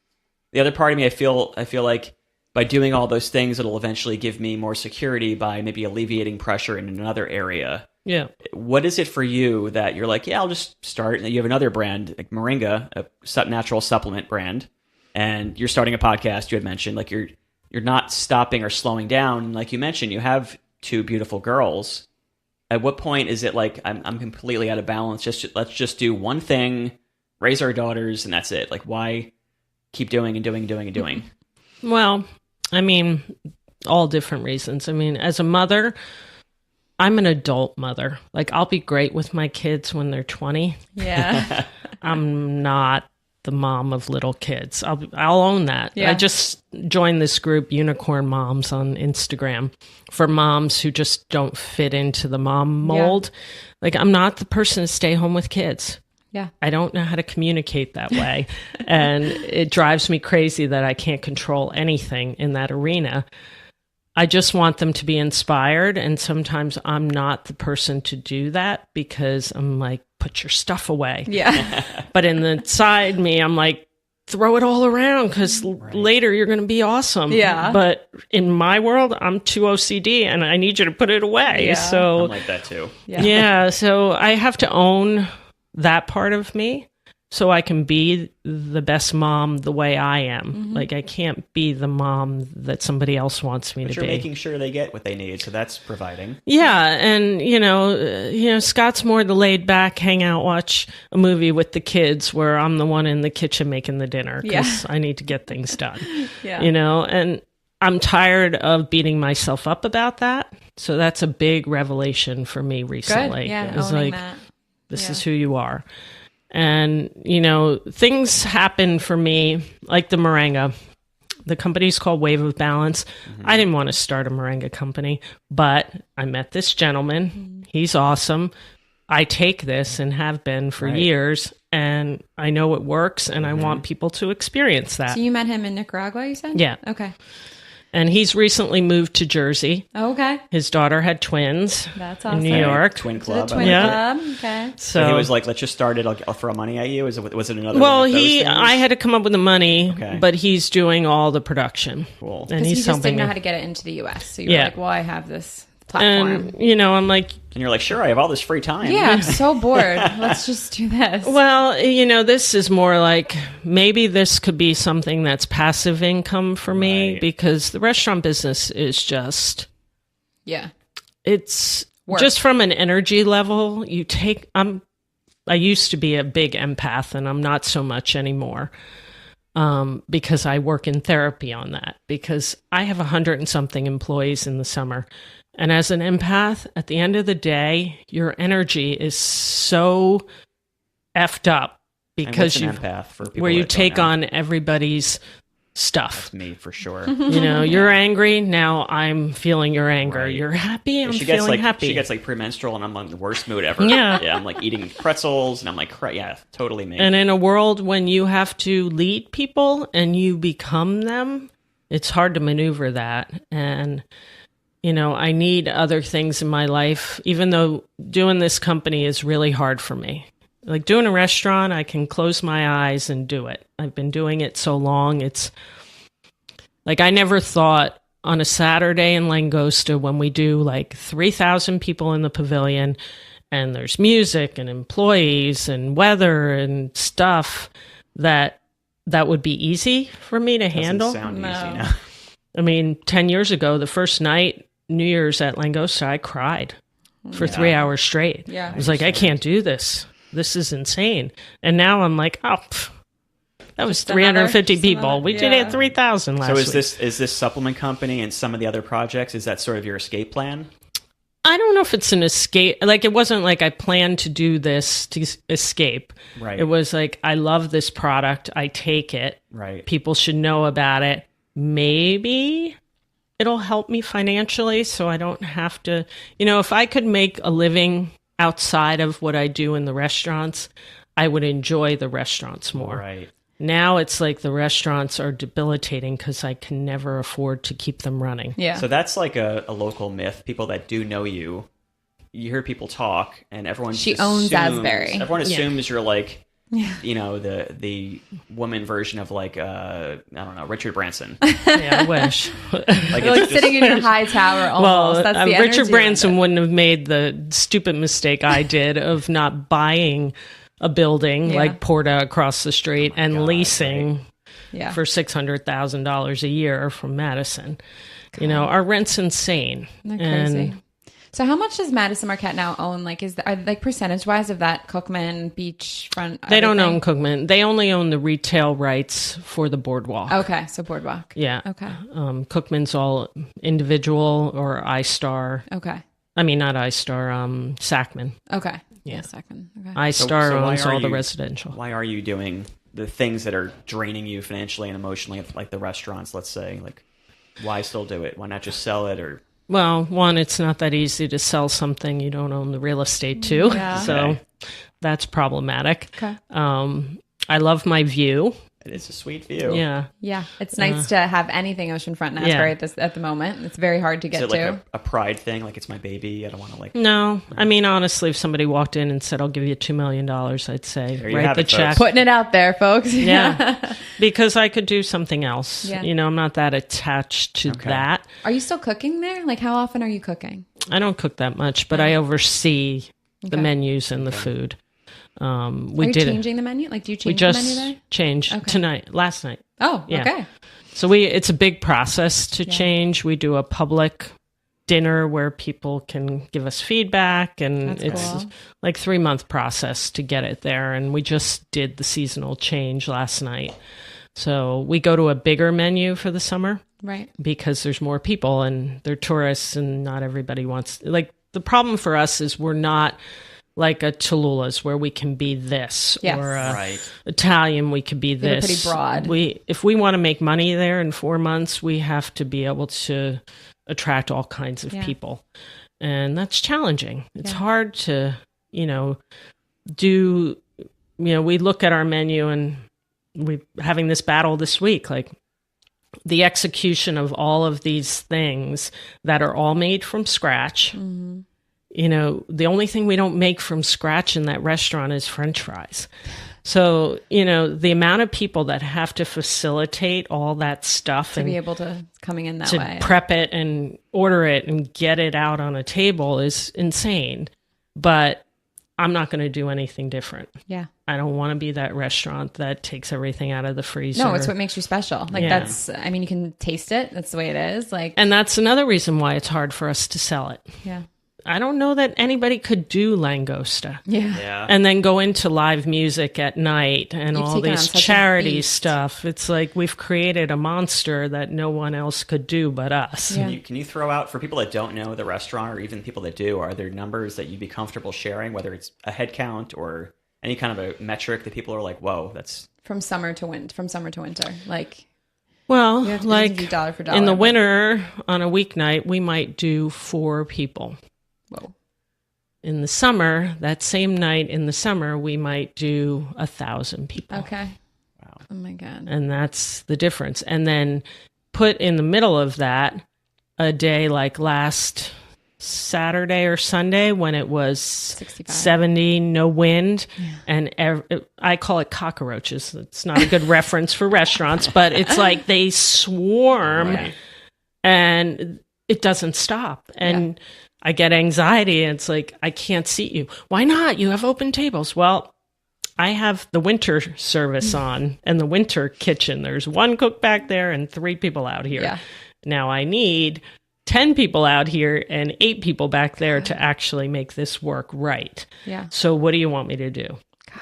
The other part of me, I feel like by doing all those things, it'll eventually give me more security by maybe alleviating pressure in another area. Yeah. What is it for you that you're like, yeah, I'll just start? You have another brand, like Moringa, a natural supplement brand, and you're starting a podcast. You had mentioned like you're not stopping or slowing down. Like you mentioned, you have two beautiful girls. At what point is it like I'm completely out of balance? Let's just do one thing, raise our daughters, and that's it. Like why keep doing and doing and doing and doing? Well, I mean, all different reasons. I mean, as a mother, I'm an adult mother. Like, I'll be great with my kids when they're 20. Yeah. I'm not the mom of little kids. I'll own that. Yeah. I just joined this group, Unicorn Moms, on Instagram for moms who just don't fit into the mom mold. Yeah. Like, I'm not the person to stay home with kids. Yeah. I don't know how to communicate that way. And it drives me crazy that I can't control anything in that arena. I just want them to be inspired. And sometimes I'm not the person to do that because I'm like, put your stuff away. Yeah. But in the side me, I'm like, throw it all around because later you're going to be awesome. Yeah. But in my world, I'm too OCD and I need you to put it away. Yeah. So I'm like that too. Yeah. So I have to own that part of me so I can be the best mom the way I am. Mm-hmm. Like I can't be the mom that somebody else wants me to be. But you're making sure they get what they need, so that's providing. Yeah, and you know, Scott's more the laid back, hang out, watch a movie with the kids, where I'm the one in the kitchen making the dinner because I need to get things done. Yeah. You know, and I'm tired of beating myself up about that. So that's a big revelation for me recently. Good. Yeah, it's owning like, that. This is who you are. And, you know, things happen for me, like the Moringa. The company's called Wave of Balance. Mm-hmm. I didn't want to start a Moringa company, but I met this gentleman. Mm-hmm. He's awesome. I take this and have been for years, and I know it works, and I want people to experience that. So you met him in Nicaragua, you said? Yeah. Okay. And he's recently moved to Jersey. Oh, okay. His daughter had twins. That's awesome. In New York. Twin club. Twin club. Okay. So he was like, let's just start it. I'll throw money at you. Was it another Well, one of those things? I had to come up with the money, but he's doing all the production. Cool. And he's just didn't know me. how to get it into the U.S. So you were like, well, I have this platform. And, you know, I'm like... And you're like, sure, I have all this free time. Yeah, I'm so bored. Let's just do this. Well, you know, this is more like maybe this could be something that's passive income for me because the restaurant business is just... Yeah. It's work. Just from an energy level, I used to be a big empath and I'm not so much anymore. Because I work in therapy on that because I have 100 and something employees in the summer. And as an empath, at the end of the day, your energy is so effed up because an empath for people where you that don't take know. on everybody's stuff. That's me for sure. You know, you're angry. Now I'm feeling your anger. Right. You're happy. I'm She gets feeling like happy. she gets like premenstrual, and I'm in the worst mood ever. Yeah. Yeah. I'm like eating pretzels, and I'm like, yeah, totally me. And in a world when you have to lead people and you become them, it's hard to maneuver that. And, you know, I need other things in my life, even though doing this company is really hard for me. Like doing a restaurant, I can close my eyes and do it. I've been doing it so long. It's like I never thought on a Saturday in Langosta when we do like 3,000 people in the pavilion and there's music and employees and weather and stuff that would be easy for me to handle. Doesn't sound easy now. I mean, 10 years ago, the first night, New Year's at Langosta, I cried for 3 hours straight. Yeah. I was like, I can't do this. This is insane. And now I'm like, that was 350 people. We did it 3,000 last week. So is this supplement company and some of the other projects, is that sort of your escape plan? I don't know if it's an escape. Like, it wasn't like I planned to do this to escape. Right. It was like, I love this product. I take it. Right. People should know about it. Maybe it'll help me financially so I don't have to, you know, if I could make a living outside of what I do in the restaurants, I would enjoy the restaurants more. Right. Now it's like the restaurants are debilitating because I can never afford to keep them running. Yeah. So that's like a local myth. People that do know you hear people talk, and everyone owns Asbury. Everyone assumes you're like, you know, the woman version of like I don't know, Richard Branson. Yeah, I wish. Like sitting in your high tower almost. That's the Richard Branson wouldn't have made the stupid mistake I did of not buying a building like Porta across the street and leasing for $600,000 a year from Madison. God. You know, our rent's insane. Isn't that crazy? So how much does Madison Marquette now own? Like, like percentage-wise of that Cookman beachfront? They don't own Cookman. They only own the retail rights for the boardwalk. Okay, so boardwalk. Yeah. Okay. Cookman's all individual or iStar. Okay. I mean, not iStar, Sacman. Okay. Yeah, Sacman. Okay. iStar owns all the residential. Why are you doing the things that are draining you financially and emotionally, like the restaurants, let's say? Like, why still do it? Why not just sell it? Or well, one, it's not that easy to sell something you don't own the real estate to. Yeah. So that's problematic. Okay. I love my view. It's a sweet view. Yeah. Yeah. It's nice to have anything oceanfront in Asbury at the moment. It's very hard to get Is it to. like a pride thing? Like, it's my baby. I don't want to like... No. I mean, honestly, if somebody walked in and said, I'll give you $2 million, I'd say, write the check. Putting it out there, folks. Yeah. Because I could do something else. Yeah. You know, I'm not that attached to that. Are you still cooking there? Like, how often are you cooking? I don't cook that much, but I oversee the menus and the food. Are you changing the menu? Like, do you change the menu there? We just changed last night. Oh, okay. So it's a big process to change. We do a public dinner where people can give us feedback, and it's like 3-month process to get it there. And we just did the seasonal change last night. So we go to a bigger menu for the summer. Right. Because there's more people and they're tourists, and not everybody wants, like, the problem for us is we're not like a Tallulah's where we can be this, or Italian, we could be this. Pretty broad. If we want to make money there in 4 months, we have to be able to attract all kinds of people. And that's challenging. It's hard to, do, we look at our menu, and we're having this battle this week, like the execution of all of these things that are all made from scratch. Mm-hmm. The only thing we don't make from scratch in that restaurant is French fries. So, the amount of people that have to facilitate all that stuff to be able to coming in that way, to prep it and order it and get it out on a table is insane. But I'm not going to do anything different. Yeah. I don't want to be that restaurant that takes everything out of the freezer. No, it's what makes you special. Like you can taste it. That's the way it is. And that's another reason why it's hard for us to sell it. Yeah. I don't know that anybody could do Langosta. Yeah. And then go into live music at night and all these charity stuff. It's like we've created a monster that no one else could do but us. Yeah. Can you throw out, for people that don't know the restaurant, or even people that do, are there numbers that you'd be comfortable sharing, whether it's a head count or any kind of a metric that people are like, whoa, that's... From summer to winter. Like... Well, like dollar for dollar, in the winter, on a weeknight, we might do 4 people. Whoa. In the summer, that same night in the summer, we might do 1,000 people. Okay. Wow. Oh my God. And that's the difference. And then put in the middle of that a day like last Saturday or Sunday when it was 65. 70, no wind. Yeah. And I call it cockroaches. It's not a good reference for restaurants, but it's like they swarm and it doesn't stop. And I get anxiety, and it's like, I can't seat you. Why not? You have open tables. Well, I have the winter service on and the winter kitchen. There's 1 cook back there and 3 people out here. Yeah. Now I need 10 people out here and 8 people back there to actually make this work right. Yeah. So what do you want me to do?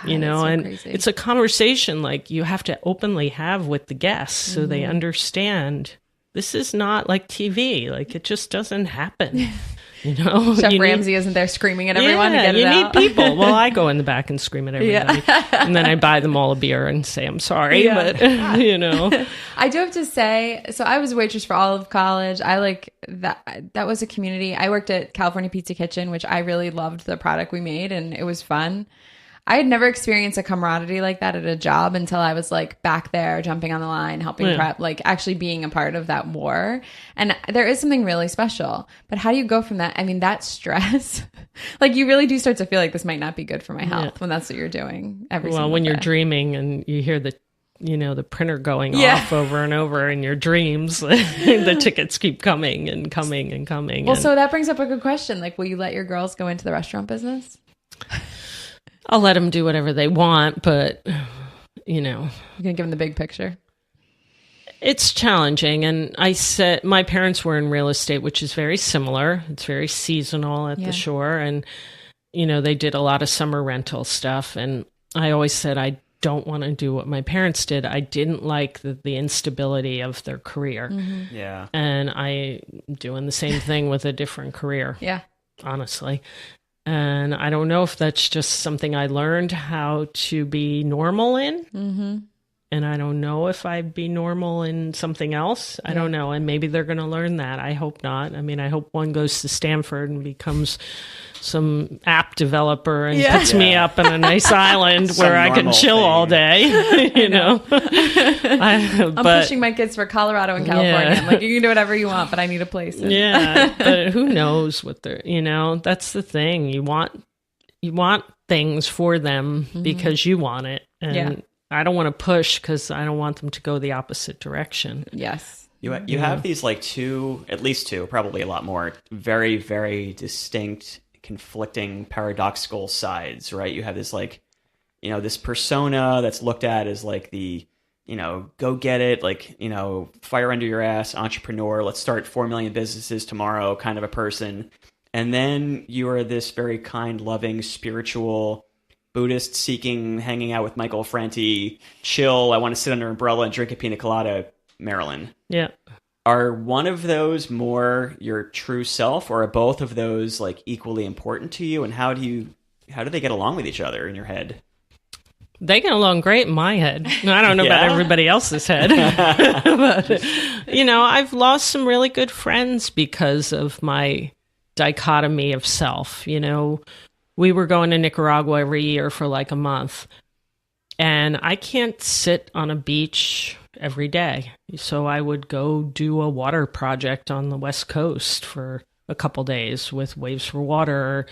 God, and crazy. It's a conversation like you have to openly have with the guests so they understand this is not like TV. Like, it just doesn't happen. Chef Ramsay isn't there screaming at everyone to get it out. You need people. Well, I go in the back and scream at everybody. And then I buy them all a beer and say, I'm sorry, but, I do have to say, so I was a waitress for all of college. I like that. That was a community. I worked at California Pizza Kitchen, which I really loved the product we made, and it was fun. I had never experienced a camaraderie like that at a job until I was like back there jumping on the line, helping prep, like actually being a part of that war. And there is something really special. But how do you go from that? I mean, that stress, like you really do start to feel like this might not be good for my health when that's what you're doing every single day. Well, when you're dreaming and you hear the printer going off over and over in your dreams, the tickets keep coming and coming and coming. Well, so that brings up a good question. Like, will you let your girls go into the restaurant business? I'll let them do whatever they want, but, You're going to give them the big picture? It's challenging. And I said, my parents were in real estate, which is very similar. It's very seasonal at the shore. And, they did a lot of summer rental stuff. And I always said, I don't want to do what my parents did. I didn't like the instability of their career. Mm-hmm. Yeah. And I'm doing the same thing with a different career. Yeah. Honestly. And I don't know if that's just something I learned how to be normal in. Mm-hmm. And I don't know if I'd be normal in something else. I don't know. And maybe they're going to learn that. I hope not. I mean, I hope one goes to Stanford and becomes some app developer and puts me up on a nice island where I can chill all day, I'm pushing my kids for Colorado and California. I'm like, you can do whatever you want, but I need a place. But who knows what they're, that's the thing. You want things for them because you want it. And I don't want to push because I don't want them to go the opposite direction. Yes. You have these like at least two, probably a lot more, very, very distinct, conflicting, paradoxical sides, right? You have this like, this persona that's looked at as like the, go get it, like, fire under your ass, entrepreneur, let's start 4 million businesses tomorrow kind of a person. And then you are this very kind, loving, spiritual, Buddhist seeking, hanging out with Michael Franti, chill, I want to sit under an umbrella and drink a pina colada, Marilyn. Yeah. Are one of those more your true self, or are both of those like equally important to you? And how do they get along with each other in your head? They get along great in my head. I don't know about everybody else's head. But, I've lost some really good friends because of my dichotomy of self. We were going to Nicaragua every year for like a month. And I can't sit on a beach every day. So I would go do a water project on the West Coast for a couple days with Waves for Water, or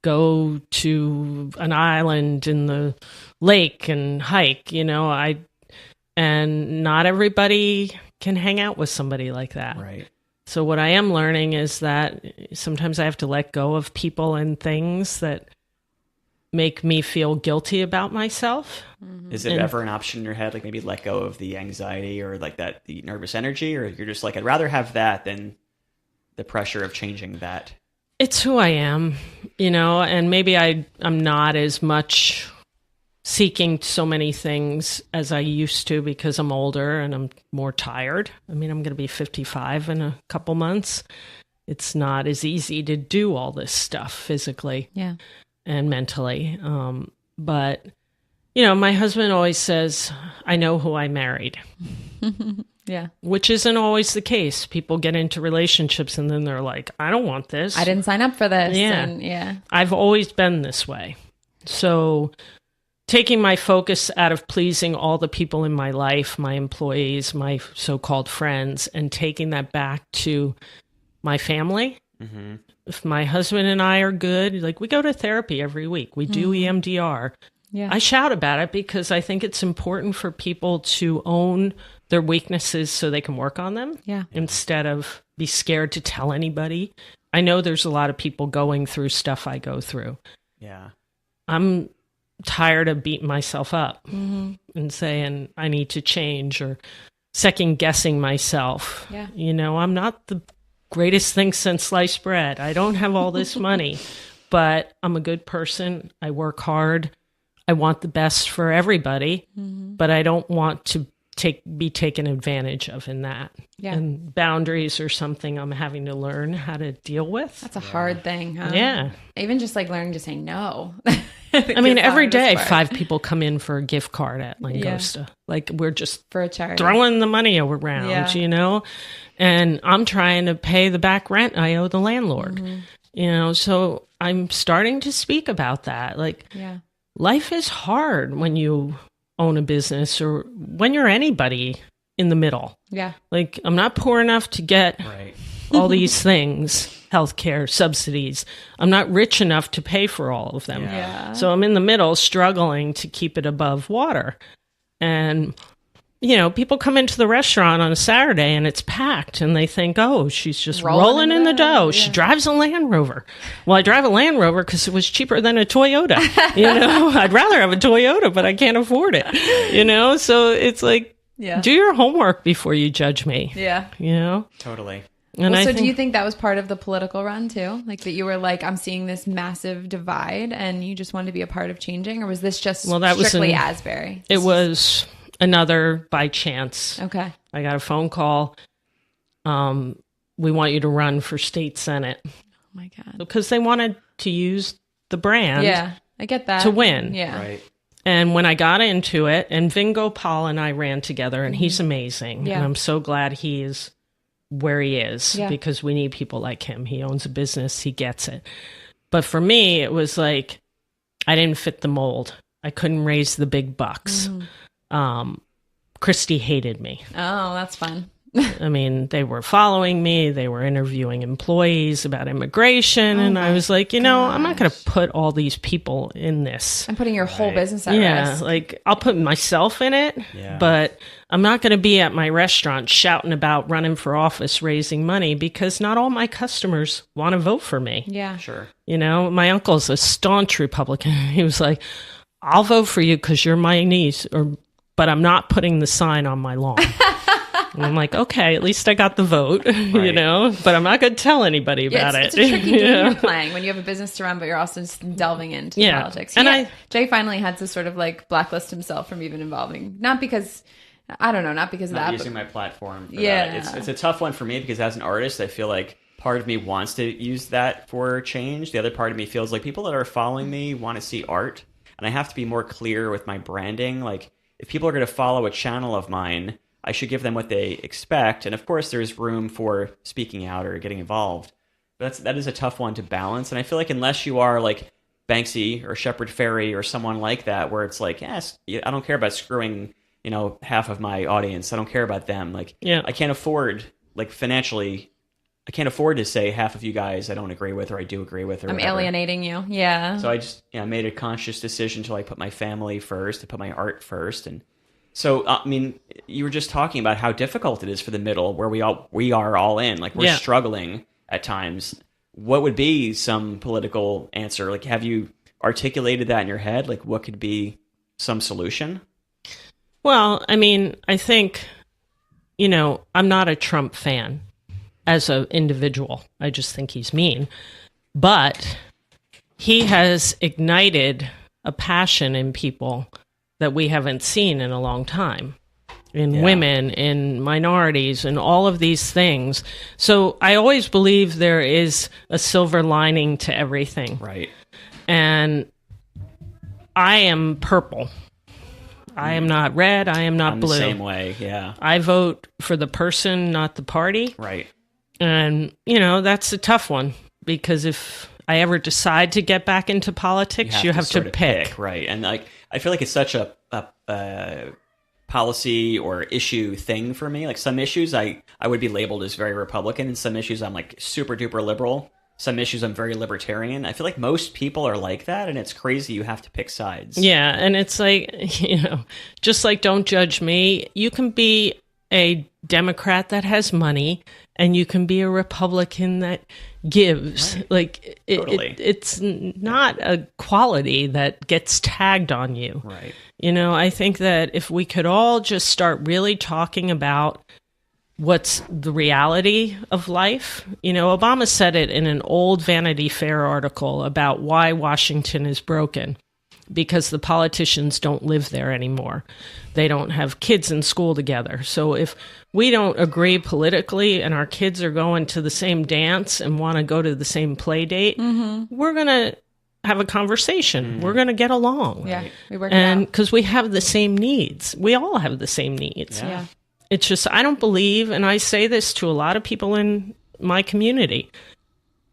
go to an island in the lake and hike, and not everybody can hang out with somebody like that. Right. So what I am learning is that sometimes I have to let go of people and things that make me feel guilty about myself. Is it ever an option in your head, like maybe let go of the anxiety or like the nervous energy, or you're just like, I'd rather have that than the pressure of changing that? It's who I am, and maybe I'm not as much seeking so many things as I used to because I'm older and I'm more tired. I mean, I'm going to be 55 in a couple months. It's not as easy to do all this stuff physically and mentally. But, my husband always says, I know who I married. Yeah. Which isn't always the case. People get into relationships and then they're like, I don't want this. I didn't sign up for this. Yeah. And I've always been this way. So taking my focus out of pleasing all the people in my life, my employees, my so-called friends, and taking that back to my family. Mm-hmm. If my husband and I are good, like we go to therapy every week. We do EMDR. Yeah. I shout about it because I think it's important for people to own their weaknesses so they can work on them instead of be scared to tell anybody. I know there's a lot of people going through stuff I go through. Yeah. I'm tired of beating myself up and saying I need to change or second guessing myself. Yeah. I'm not the greatest thing since sliced bread. I don't have all this money, but I'm a good person. I work hard. I want the best for everybody, but I don't want to be taken advantage of in that. Yeah. And boundaries are something I'm having to learn how to deal with. That's a hard thing, huh? Yeah. Even just like learning to say no. I mean, every day 5 people come in for a gift card at Langosta. Yeah. Like we're just for a charity, throwing the money around, and I'm trying to pay the back rent I owe the landlord, so I'm starting to speak about that. Like, life is hard when you own a business or when you're anybody in the middle. Yeah. Like, I'm not poor enough to get all these things, healthcare, subsidies. I'm not rich enough to pay for all of them. Yeah. So I'm in the middle struggling to keep it above water. And, you know, people come into the restaurant on a Saturday and it's packed and they think, oh, she's just rolling in the dough. She drives a Land Rover. Well, I drive a Land Rover because it was cheaper than a Toyota. You know, I'd rather have a Toyota, but I can't afford it. You know, so it's like, do your homework before you judge me. Yeah. You know? Totally. And so do you think that was part of the political run too? Like that you were like, I'm seeing this massive divide and you just wanted to be a part of changing? Or was this just strictly Asbury? It was another by chance. Okay. I got a phone call. We want you to run for state senate. Oh my God. Because they wanted to use the brand. Yeah, I get that. To win. Yeah. Right. And when I got into it, and Vin Gopal and I ran together, and he's amazing. Yeah. And I'm so glad he is where he is because we need people like him. He owns a business. He gets it. But for me, it was like I didn't fit the mold. I couldn't raise the big bucks. Christy hated me. Oh, that's fun. I mean, they were following me. They were interviewing employees about immigration. And I was like, you know, I'm not going to put all these people in this. I'm putting your whole business at risk. Like I'll put myself in it, but I'm not going to be at my restaurant shouting about running for office, raising money, because not all my customers want to vote for me. Yeah. Sure. You know, my uncle's a staunch Republican. He was like, I'll vote for you because you're my niece, but I'm not putting the sign on my lawn. And I'm like, okay, at least I got the vote, you know, but I'm not going to tell anybody about it. It's a tricky game you're playing when you have a business to run, but you're also just delving into politics. And Jay finally had to sort of like blacklist himself from even involving, not because of that. Using my platform for that. It's a tough one for me because as an artist, I feel like part of me wants to use that for change. The other part of me feels like people that are following me want to see art. And I have to be more clear with my branding. Like, if people are going to follow a channel of mine, I should give them what they expect. And of course, there's room for speaking out or getting involved. But that is a tough one to balance. And I feel like unless you are like Banksy or Shepard Fairey or someone like that, where it's like, yes, I don't care about screwing, you know, half of my audience. I don't care about them. Like, I can't afford, like financially, I can't afford to say half of you guys I don't agree with or I do agree with. Or I'm whatever. alienating you. Yeah. So I just made a conscious decision to like put my family first, to put my art first. And so, I mean, you were just talking about how difficult it is for the middle where we are all in. Like, we're struggling at times. What would be some political answer? Like, have you articulated that in your head? Like, what could be some solution? Well, I mean, I think, you know, I'm not a Trump fan as an individual. I just think he's mean. But he has ignited a passion in people that we haven't seen in a long time, in women, in minorities, and all of these things. So I always believe there is a silver lining to everything. Right. And I am purple. I am not red. I am not I'm blue. The same way, yeah. I vote for the person, not the party. Right. And, you know, that's a tough one because if I ever decide to get back into politics, you have to pick. Right. And like, I feel like it's such a policy or issue thing for me. Like, some issues I would be labeled as very Republican, and some issues I'm like super duper liberal. Some issues I'm very libertarian. I feel like most people are like that, and it's crazy you have to pick sides. Yeah, and it's like, you know, just like don't judge me. You can be a Democrat that has money, and you can be a Republican that gives. Right. Like, it's not a quality that gets tagged on you. Right. You know, I think that if we could all just start really talking about what's the reality of life. You know, Obama said it in an old Vanity Fair article about why Washington is broken. Because the politicians don't live there anymore. They don't have kids in school together. So if we don't agree politically and our kids are going to the same dance and want to go to the same play date, we're going to have a conversation. We're going to get along. Yeah, we work it out. And because we have the same needs. We all have the same needs. Yeah. It's just, I don't believe, and I say this to a lot of people in my community,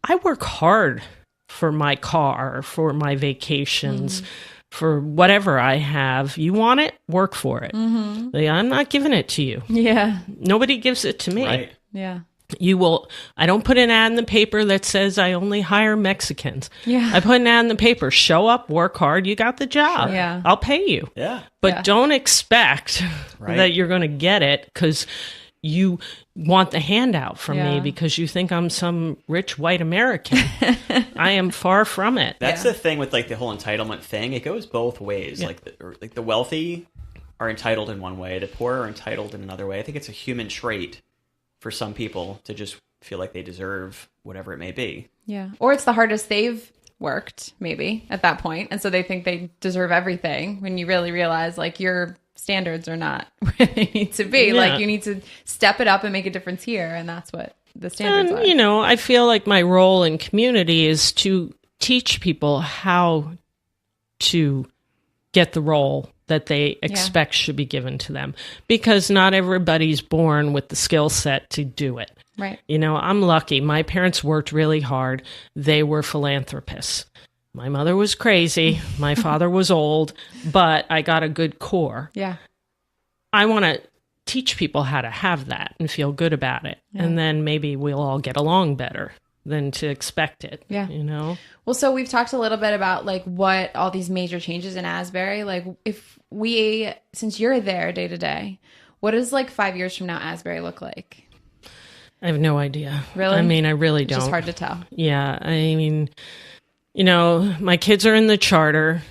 I work hard for my car, for my vacations, for whatever I have. You want it? Work for it. Like, I'm not giving it to you. Yeah. Nobody gives it to me. Right. Yeah. You will. I don't put an ad in the paper that says I only hire Mexicans. Yeah. I put an ad in the paper. Show up, work hard. You got the job. Sure. Yeah. I'll pay you. Yeah. But don't expect Right. that you're going to get it because you want the handout from me because you think I'm some rich white American. I am far from it. That's the thing with like the whole entitlement thing. It goes both ways. Yeah. Like the wealthy are entitled in one way, the poor are entitled in another way. I think it's a human trait for some people to just feel like they deserve whatever it may be. Yeah. Or it's the hardest they've worked, maybe, at that point. And so they think they deserve everything when you really realize, like, your standards are not where they need to be. Yeah. Like, you need to step it up and make a difference here. And that's what the standards are. You know, I feel like my role in community is to teach people how to get the role that they expect should be given to them, because not everybody's born with the skill set to do it. Right. You know, I'm lucky. My parents worked really hard. They were philanthropists. My mother was crazy. My father was old, but I got a good core. Yeah. I want to teach people how to have that and feel good about it. Yeah. And then maybe we'll all get along better than to expect it. Yeah. You know? Well, so we've talked a little bit about like what all these major changes in Asbury, like since you're there day to day, what does like 5 years from now Asbury look like? I have no idea. Really? I mean, I really It's don't. just hard to tell. Yeah. I mean, you know, my kids are in the charter.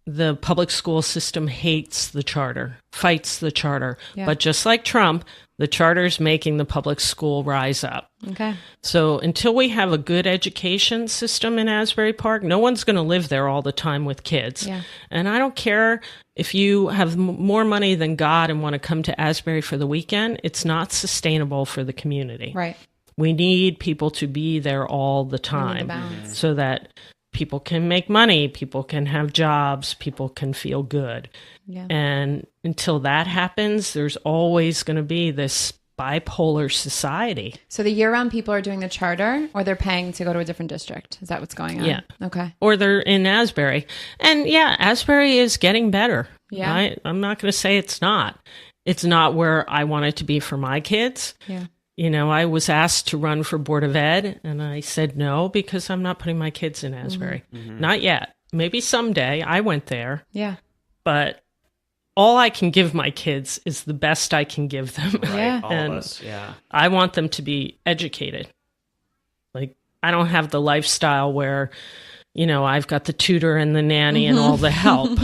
The public school system hates the charter, fights the charter. Yeah. But just like Trump, the charter's making the public school rise up. Okay. So until we have a good education system in Asbury Park, no one's going to live there all the time with kids. Yeah. And I don't care if you have more money than God and want to come to Asbury for the weekend. It's not sustainable for the community. Right. We need people to be there all the We need the time balance. so that people can make money, people can have jobs, people can feel good. Yeah. And until that happens, there's always going to be this bipolar society. So the year-round people are doing the charter, or they're paying to go to a different district? Is that what's going on? Yeah. Okay. Or they're in Asbury. And yeah, Asbury is getting better. Yeah. I'm not going to say it's not. It's not where I want it to be for my kids. Yeah. You know, I was asked to run for Board of Ed, and I said no because I'm not putting my kids in Asbury. Not yet. Maybe someday. I went there. Yeah. But all I can give my kids is the best I can give them. Right. Yeah. All And of us. Yeah. I want them to be educated. Like, I don't have the lifestyle where, you know, I've got the tutor and the nanny and all the help.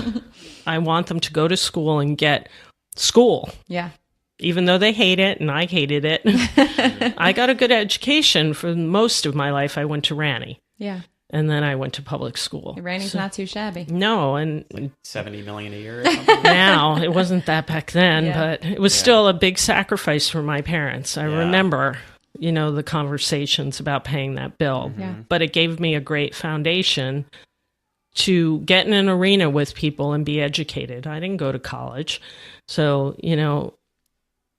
I want them to go to school and get school, Yeah. even though they hate it and I hated it. I got a good education for most of my life. I went to Ranny, Yeah. and then I went to public school. Randy's not too shabby. No, and 70 million a year or something. now it wasn't that back then, Yeah. but it was still a big sacrifice for my parents. I Yeah. remember, you know, the conversations about paying that bill, Yeah. but it gave me a great foundation to get in an arena with people and be educated. I didn't go to college. So, you know,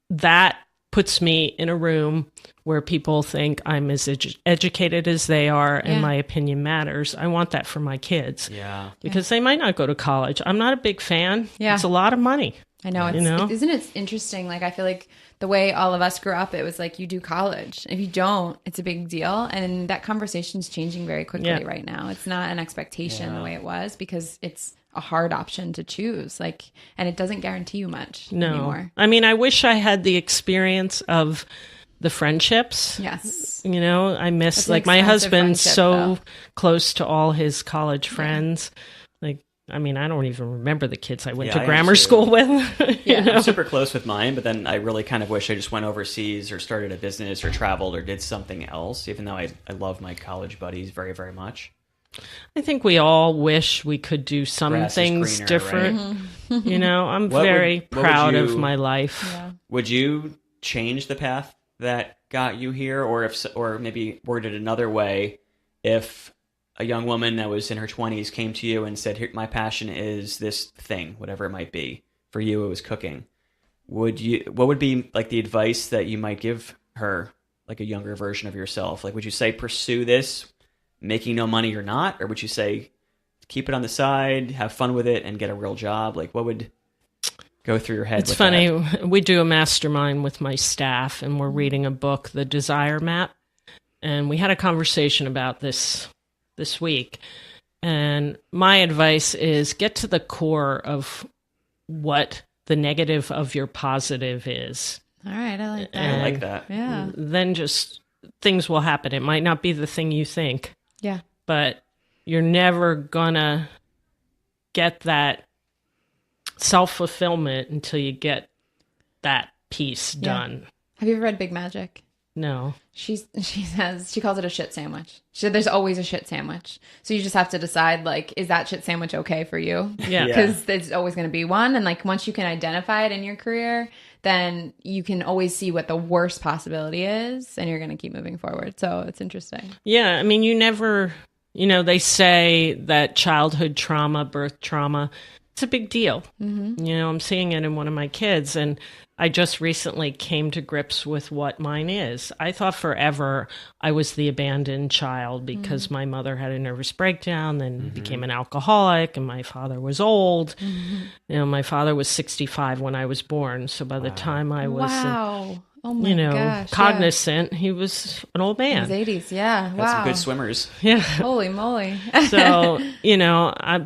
that puts me in a room where people think I'm as educated as they are and Yeah. my opinion matters. I want that for my kids Yeah. because they might not go to college. I'm not a big fan. Yeah. It's a lot of money. I know. You know? Isn't it interesting? Like, I feel like the way all of us grew up, it was like, you do college. If you don't, it's a big deal. And that conversation's changing very quickly Yeah. right now. It's not an expectation Yeah. the way it was, because it's a hard option to choose. Like, and it doesn't guarantee you much No. anymore. I mean, I wish I had the experience of the friendships. Yes. You know, I miss, That's an like, my expensive husband's friendship, so though. close to all his college friends. Like, I mean, I don't even remember the kids I went Yeah, to I am grammar too. school with. you Yeah. know? I'm super close with mine, but then I really kind of wish I just went overseas or started a business or traveled or did something else, even though I love my college buddies very, very much. I think we all wish we could do some Grass is things greener, different. Mm-hmm. You know, I'm What would- very what would proud of you- my life. Yeah. Would you change the path that got you here, or maybe worded another way, if a young woman that was in her 20s came to you and said, "Here, my passion is this thing, whatever it might be." For you, it was cooking. What would be like the advice that you might give her, like a younger version of yourself? Like, would you say pursue this, making no money or not, or would you say keep it on the side, have fun with it, and get a real job? Like, what would go through your head? It's with funny. that? We do a mastermind with my staff, and we're reading a book, The Desire Map. And we had a conversation about this week. And my advice is get to the core of what the negative of your positive is. All right, I like that. I like that. Yeah. Then just things will happen. It might not be the thing you think. Yeah. But you're never gonna get that self-fulfillment until you get that piece done. Have you ever read Big Magic? No. She calls it a shit sandwich. She said there's always a shit sandwich. So you just have to decide, like, is that shit sandwich okay for you? Yeah. Because there's always going to be one. And, like, once you can identify it in your career, then you can always see what the worst possibility is, and you're going to keep moving forward. So it's interesting. Yeah. I mean, you never, they say that childhood trauma, birth trauma, it's a big deal. Mm-hmm. I'm seeing it in one of my kids, and I just recently came to grips with what mine is. I thought forever I was the abandoned child because my mother had a nervous breakdown, then became an alcoholic, and my father was old. Mm-hmm. My father was 65 when I was born. So by the time I was, gosh, cognizant, he was an old man. In his 80s, yeah. Got wow. some good swimmers. Yeah. Holy moly. So,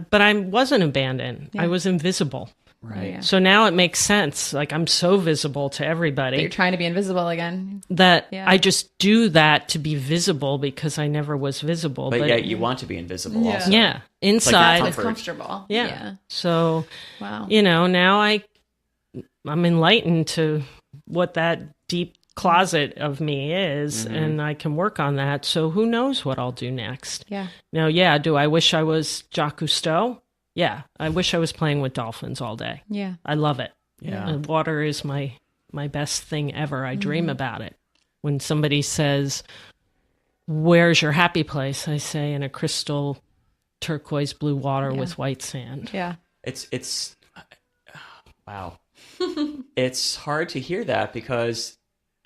but I wasn't abandoned. Yeah. I was invisible. Right. Yeah. So now it makes sense. Like, I'm so visible to everybody. But you're trying to be invisible again. That I just do that to be visible because I never was visible. But yet you want to be invisible also. Yeah. Inside. It's comfortable. Yeah. So, wow. Now I'm enlightened to what that deep closet of me is, and I can work on that. So who knows what I'll do next? Yeah. Do I wish I was Jacques Cousteau? Yeah, I wish I was playing with dolphins all day. Yeah. I love it. Yeah. And water is my best thing ever. I dream about it. When somebody says, "Where's your happy place?" I say, in a crystal turquoise blue water with white sand. Yeah. It's wow. It's hard to hear that because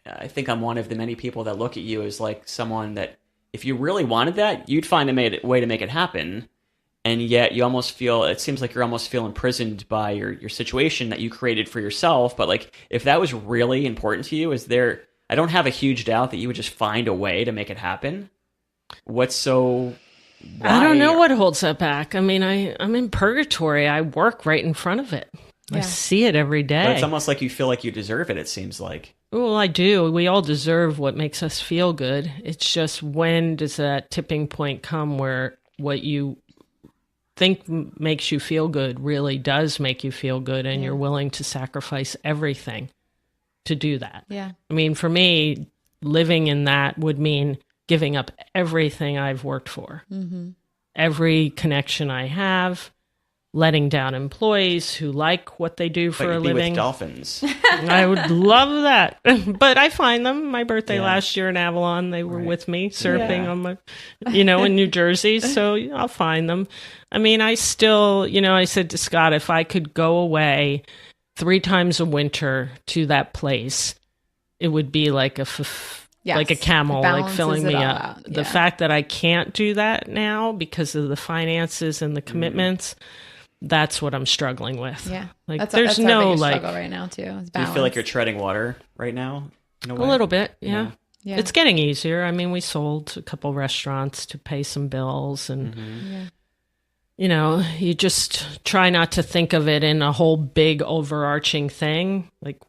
I think I'm one of the many people that look at you as like someone that if you really wanted that, you'd find a way to make it happen. And yet you almost feel, it seems like you're almost feel imprisoned by your situation that you created for yourself. But like, if that was really important to you, I don't have a huge doubt that you would just find a way to make it happen. Why? I don't know what holds that back. I mean, I'm in purgatory. I work right in front of it. Yeah. I see it every day. But it's almost like you feel like you deserve it, it seems like. Well, I do. We all deserve what makes us feel good. It's just, when does that tipping point come where what you think makes you feel good really does make you feel good, and you're willing to sacrifice everything to do that? Yeah. I mean, for me, living in that would mean giving up everything I've worked for, every connection I have, letting down employees who like what they do for a living. With dolphins. I would love that. But I find them. My birthday last year in Avalon, they were with me surfing on my, in New Jersey. So I'll find them. I mean, I still, I said to Scott, if I could go away 3 times a winter to that place, it would be like like a camel, like filling me up. Yeah. The fact that I can't do that now because of the finances and the commitments, that's what I'm struggling with. Yeah. Like, that's there's our no biggest like struggle right now too. Do you feel like you're treading water right now? In a way? A little bit. Yeah. Yeah. It's getting easier. I mean, we sold a couple restaurants to pay some bills, and you just try not to think of it in a whole big overarching thing. Like,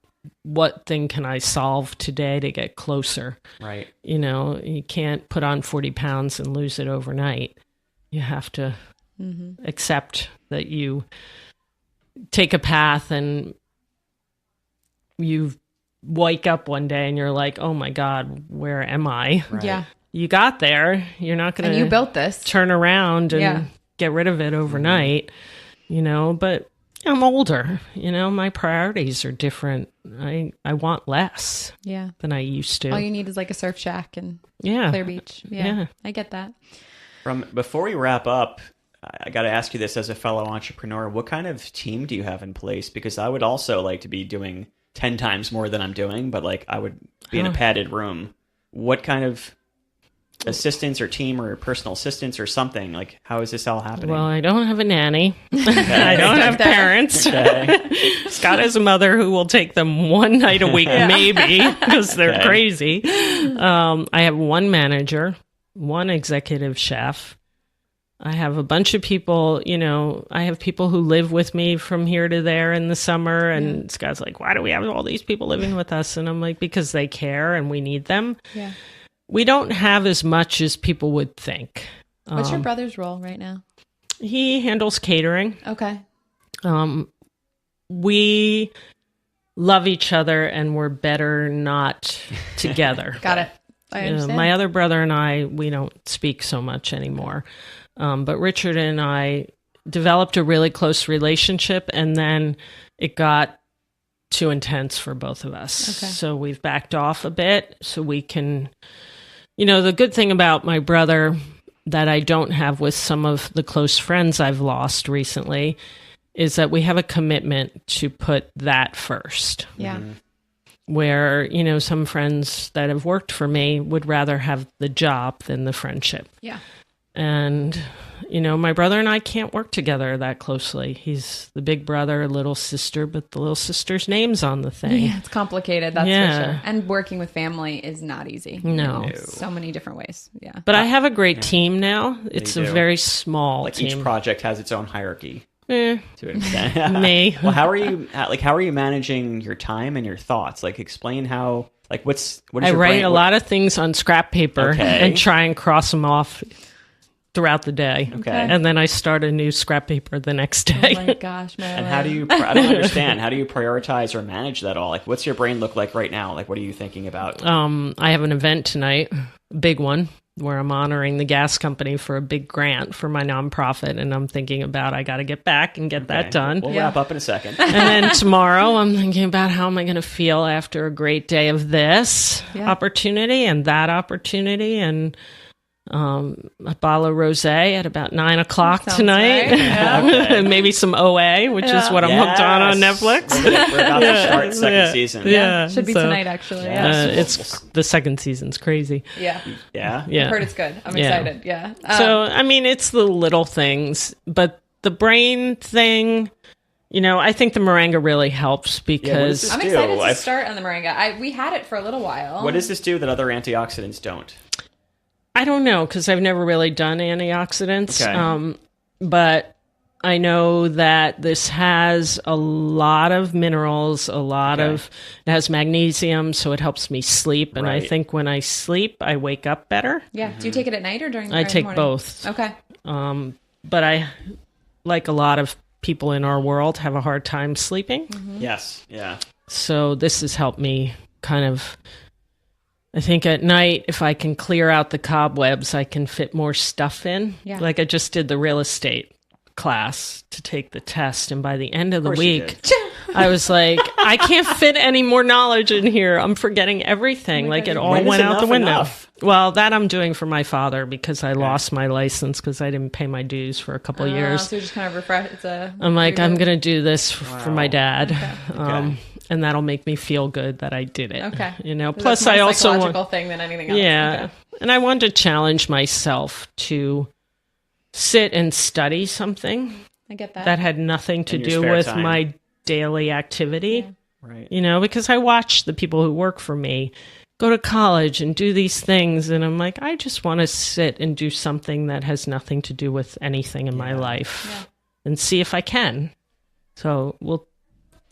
what thing can I solve today to get closer? Right. You can't put on 40 pounds and lose it overnight. You have to accept that you take a path and you wake up one day and you're like, oh my God, where am I? Right. Yeah. You got there. You're not going to you built this. Turn around and get rid of it overnight, but I'm older, my priorities are different. I want less than I used to. All you need is like a surf shack and Yeah. Clear Beach. Yeah. I get that. Before we wrap up, I got to ask you this as a fellow entrepreneur. What kind of team do you have in place? Because I would also like to be doing 10 times more than I'm doing, but like I would be in a padded room. What kind of assistants or team or personal assistants or something? Like, how is this all happening? Well, I don't have a nanny. I don't have parents. Okay. Scott has a mother who will take them one night a week, maybe, because they're crazy. I have one manager, one executive chef. I have a bunch of people, I have people who live with me from here to there in the summer. And Scott's like, why do we have all these people living with us? And I'm like, because they care and we need them. Yeah. We don't have as much as people would think. What's your brother's role right now? He handles catering. Okay. We love each other and we're better not together. Got it. I understand. My other brother and I, we don't speak so much anymore. But Richard and I developed a really close relationship, and then it got too intense for both of us. Okay. So we've backed off a bit so we can, the good thing about my brother that I don't have with some of the close friends I've lost recently is that we have a commitment to put that first. Yeah. Where, some friends that have worked for me would rather have the job than the friendship. Yeah. And, my brother and I can't work together that closely. He's the big brother, little sister, but the little sister's name's on the thing. Yeah, it's complicated, that's for sure. And working with family is not easy. No. So many different ways, yeah. But I have a great team now. It's a very small team. Each project has its own hierarchy. To an extent. Me. Well, how are you managing your time and your thoughts? Like, explain how, like, what is I your write brain, a lot of things on scrap paper and try and cross them off throughout the day. Okay. And then I start a new scrap paper the next day. Oh my gosh, Marilyn. And how do you, I don't understand, how do you prioritize or manage that all? Like, what's your brain look like right now? Like, what are you thinking about? I have an event tonight, a big one, where I'm honoring the gas company for a big grant for my nonprofit. And I'm thinking about, I got to get back and get that done. We'll wrap up in a second. And then tomorrow I'm thinking about how am I going to feel after a great day of this opportunity and that opportunity, and a bottle of rosé at about 9:00 tonight. Right. Yeah. And maybe some OA, which is what I'm hooked on Netflix. We're about to start second season. Yeah. Should be tonight, actually. It's the second season's crazy. Yeah. Yeah. I've heard it's good. I'm excited. Yeah. So, I mean, it's the little things, but the brain thing, I think the moringa really helps because... I'm excited to start on the moringa. We had it for a little while. What does this do that other antioxidants don't? I don't know, because I've never really done antioxidants. Okay. But I know that this has a lot of minerals, it has magnesium, so it helps me sleep. And I think when I sleep, I wake up better. Yeah. Do you take it at night or during the morning? I take both. Okay. But I, like a lot of people in our world, have a hard time sleeping. Mm-hmm. Yes. Yeah. So this has helped me kind of... I think at night, if I can clear out the cobwebs, I can fit more stuff in. Yeah. Like I just did the real estate class to take the test. And by the end of the week, I was like, I can't fit any more knowledge in here. I'm forgetting everything. Like it all went out the window. Enough? Well, that I'm doing for my father because I lost my license because I didn't pay my dues for a couple years. So you're just kind of refresh. I'm like, I'm going to do this for my dad. Okay. And that'll make me feel good that I did it. Okay. Plus I also want... psychological thing than anything else. Yeah. Okay. And I wanted to challenge myself to sit and study something. I get that. That had nothing to do with my daily activity. Yeah. Right. Because I watch the people who work for me go to college and do these things. And I'm like, I just want to sit and do something that has nothing to do with anything in my life and see if I can. So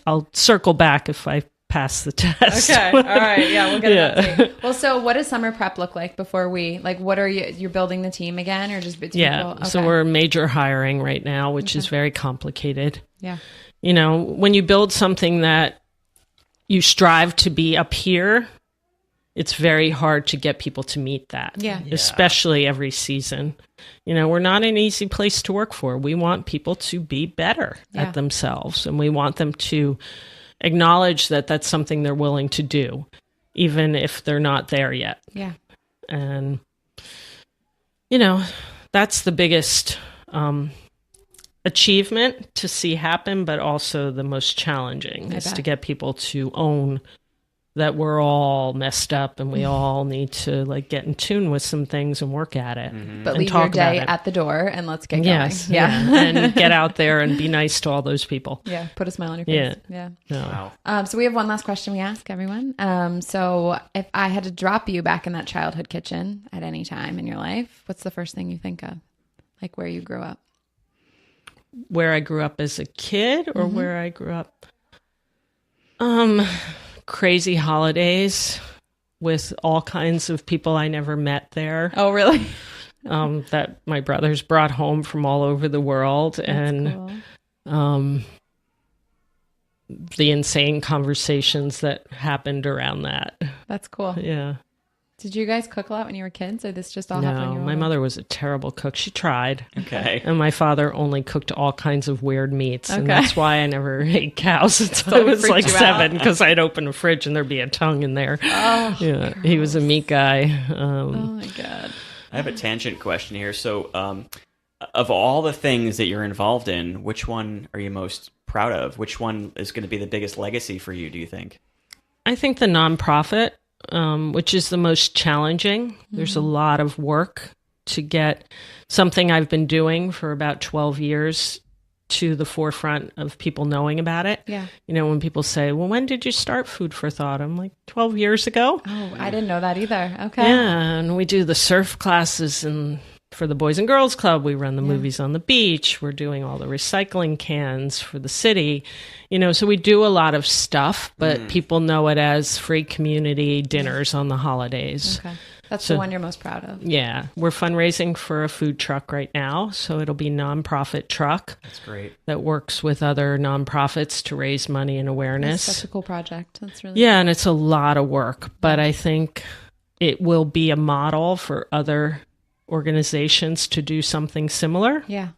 I'll circle back if I pass the test. Okay. All right. Yeah, we'll get an update. Well, so what does summer prep look like before what are you're building the team again or just bits people? Okay. So we're major hiring right now, which is very complicated. Yeah. When you build something that you strive to be up here, it's very hard to get people to meet that. Yeah. Especially every season. We're not an easy place to work for. We want people to be better at themselves, and we want them to acknowledge that that's something they're willing to do, even if they're not there yet. Yeah. And, that's the biggest achievement to see happen, but also the most challenging is to get people to own that we're all messed up and we all need to like get in tune with some things and work at it. But and leave talk your day about it. at the door and let's get going. Yes. Yeah. And get out there and be nice to all those people. Yeah. Put a smile on your face. Yeah. No. Wow. So we have one last question we ask everyone. So if I had to drop you back in that childhood kitchen at any time in your life, what's the first thing you think of? Like where you grew up? Where I grew up as a kid or where I grew up? Crazy holidays with all kinds of people I never met there. Oh, really? That my brothers brought home from all over the world. That's cool. The insane conversations that happened around that. That's cool. Yeah. Did you guys cook a lot when you were kids, or this just all happened when No, you were my older? mother was a terrible cook. She tried. Okay. And my father only cooked all kinds of weird meats. And Okay. that's why I never ate cows until I it was freaked like you 7, because I'd open a fridge and there'd be a tongue in there. Oh, Yeah, he was a meat guy. oh my God. I have a tangent question here. So, of all the things that you're involved in, which one are you most proud of? Which one is going to be the biggest legacy for you, do you think? I think the nonprofit, which is the most challenging. There's a lot of work to get something I've been doing for about 12 years to the forefront of people knowing about it. Yeah. You know, when people say, well, when did you start Food for Thought? I'm like, 12 years ago. Oh, I didn't know that either. Okay. Yeah, and we do the surf classes and for the Boys and Girls Club. We run the movies on the beach. We're doing all the recycling cans for the city. You know, so we do a lot of stuff, but people know it as free community dinners on the holidays. Okay. That's the one you're most proud of. Yeah, we're fundraising for a food truck right now. So it'll be nonprofit truck That's great. that works with other nonprofits to raise money and awareness. That's such a cool project. That's really Yeah, and it's a lot of work, but I think it will be a model for other organizations to do something similar. Yeah.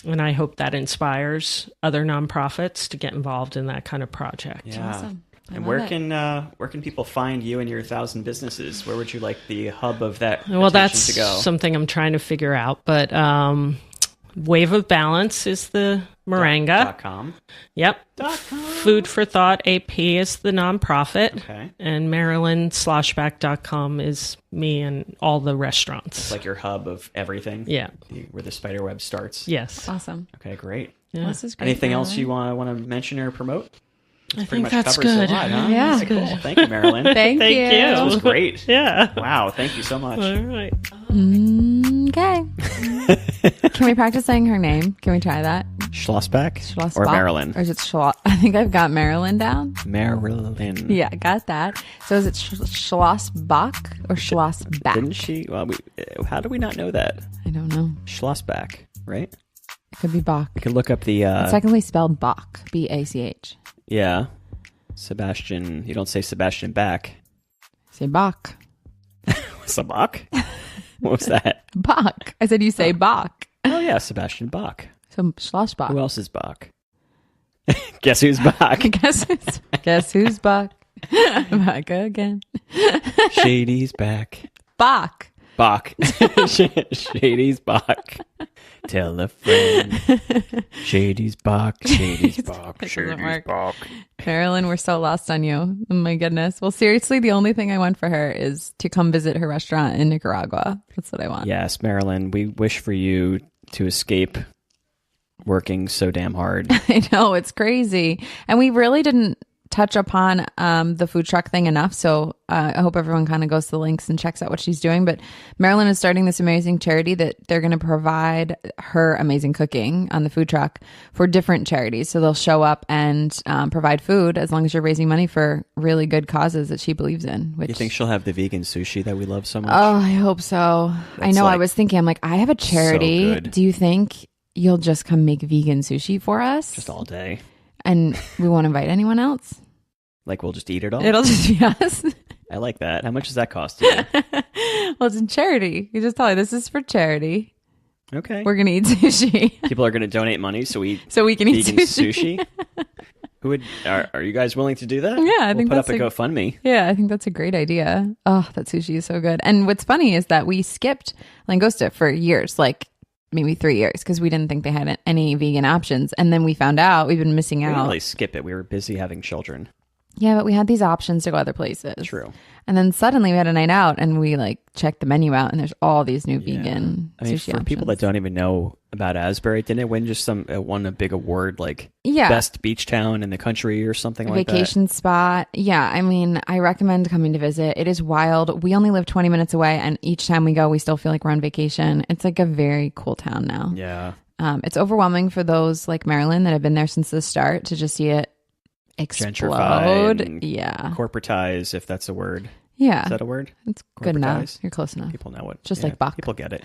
And I hope that inspires other nonprofits to get involved in that kind of project. Yeah. Awesome. I And love where can people find you and your 1,000 businesses? Where would you like the hub of that Well, attention that's to go? something I'm trying to figure out. But Wave of Balance is the Moringa. .com. Yep. .com. Food for Thought AP is the nonprofit. Okay. And Marilyn Schlossbach.com is me and all the restaurants. It's like your hub of everything. Yeah. Where the spider web starts. Yes. Awesome. Okay, great. Yeah. Well, this is great. Anything else Marilyn. you want to mention or promote? I Pretty think much that's covers good. a lot, huh? Yeah. Okay, cool. Thank you, Marilyn. Thank you. you. That was great. Yeah. Wow, thank you so much. All right. Okay. Can we practice saying her name? Can we try that? Schlossbach? Schlossbach? Or Marilyn? Or is it I think I've got Marilyn down. Marilyn. Yeah, got that. So is it Schlossbach or Schlossbach? Didn't she? Well, how do we not know that? I don't know. Schlossbach, right? It could be Bach. I could look up the... It's secondly spelled Bach. B-A-C-H. yeah. Sebastian. You don't say Sebastian Bach. Say Bach. Sabach? What was that? Bach. I said you say Bach. Oh, yeah, Sebastian Bach. So Schlossbach. Who else is Bach? Guess who's Bach? Guess who's Bach? Bach again. Shady's back. Bach. Bach. Shady's Bach. Tell a friend. Shady's Bach. Shady's Bach. It doesn't Shady's work. Bach. Marilyn, we're so lost on you. Oh my goodness. Well, seriously, the only thing I want for her is to come visit her restaurant in Nicaragua. That's what I want. Yes, Marilyn, we wish for you to escape working so damn hard. I know, it's crazy. And we really didn't touch upon the food truck thing enough. So I hope everyone kind of goes to the links and checks out what she's doing. But Marilyn is starting this amazing charity that they're going to provide her amazing cooking on the food truck for different charities. So they'll show up and provide food as long as you're raising money for really good causes that she believes in. Which, You think she'll have the vegan sushi that we love so much? Oh, I hope so. I know. I like was thinking, I'm like, I have a charity. good. Do you think you'll just come make vegan sushi for us? Just all day. And we won't invite anyone else? Like we'll just eat it all? It'll just be us. I like that. How much does that cost you? Well, it's in charity. You just tell her this is for charity. Okay. We're going to eat sushi. People are going to donate money so we can eat vegan sushi. Who would? Are you guys willing to do that? Yeah, I think we'll put that's up a GoFundMe. Yeah, I think that's a great idea. Oh, that sushi is so good. And what's funny is that we skipped Langosta for years, like maybe 3 years, because we didn't think they had any vegan options. And then we found out we've been missing We didn't out. really skip it. We were busy having children. Yeah, but we had these options to go other places. True. And then suddenly we had a night out and we like checked the menu out and there's all these new vegan I mean, sushi for options. people that don't even know about Asbury, didn't it win just won a big award like Yeah. best beach town in the country or something like that? Vacation spot. Yeah, I mean, I recommend coming to visit. It is wild. We only live 20 minutes away and each time we go, we still feel like we're on vacation. It's like a very cool town now. Yeah. It's overwhelming for those like Marilyn that have been there since the start to just see it explode. Gentrify and Yeah. corporatize, if that's a word. Yeah. Is that a word? It's good enough. Corporatize? You're close enough. People know it. Just like Bach. People get it.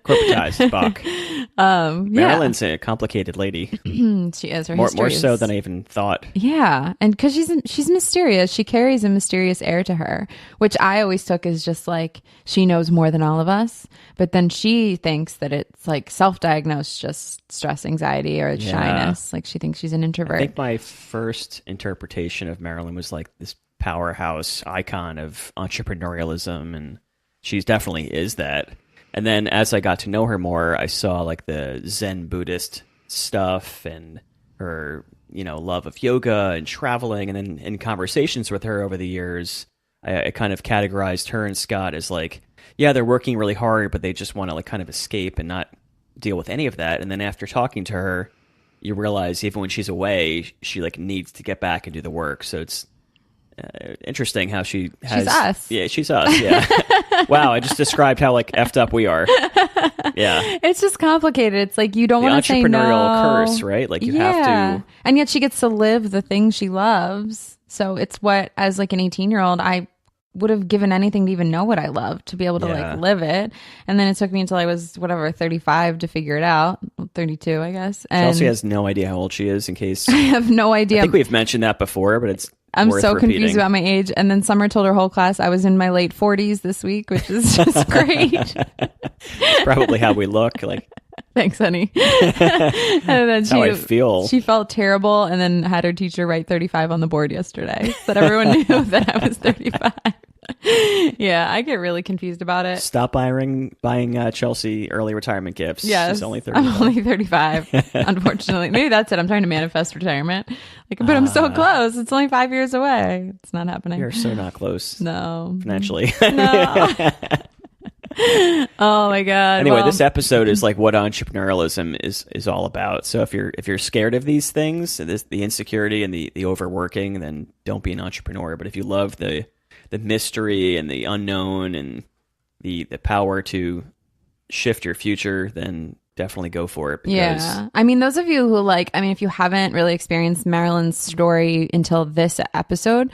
Corporatized, Bach. Marilyn's a complicated lady. She is. Her More history so is- than I even thought. Yeah, and because she's mysterious, she carries a mysterious air to her, which I always took as just like she knows more than all of us. But then she thinks that it's like self-diagnosed, just stress, anxiety, or shyness. Like she thinks she's an introvert. I think my first interpretation of Marilyn was like this powerhouse icon of entrepreneurialism, and she definitely is that. And then as I got to know her more, I saw like the Zen Buddhist stuff and her, love of yoga and traveling. And then in conversations with her over the years, I kind of categorized her and Scott as like, yeah, they're working really hard, but they just want to like kind of escape and not deal with any of that. And then after talking to her, you realize even when she's away, she like needs to get back and do the work. So it's interesting how she's us. Yeah, she's us. Yeah. Wow, I just described how like effed up we are. Yeah. It's just complicated. It's like you don't want to say no. Entrepreneurial curse, right? Like you have to. And yet she gets to live the thing she loves. So it's what, as like an 18-year-old, I would have given anything to even know what I love, to be able to like live it. And then it took me until I was 35 to figure it out. 32, I guess. And Chelsea has no idea how old she is, in case. I have no idea. I think we've mentioned that before, but I'm so confused about my age. And then Summer told her whole class I was in my late 40s this week, which is just great. It's probably how we look. Like, thanks, honey. And then how I feel. She felt terrible, and then had her teacher write 35 on the board yesterday, so that everyone knew that I was 35. Yeah, I get really confused about it. Stop buying Chelsea early retirement gifts. Yes, she's only 35. I'm only 35. Unfortunately, maybe that's it. I'm trying to manifest retirement. But I'm so close. It's only 5 years away. It's not happening. You're so not close. No, financially. No. Oh my god. Anyway, this episode is like what entrepreneurialism is all about. So if you're scared of these things, the insecurity and the overworking, then don't be an entrepreneur. But if you love the mystery and the unknown and the power to shift your future, then definitely go for it. Yeah. I mean, those of you who if you haven't really experienced Marilyn's story until this episode,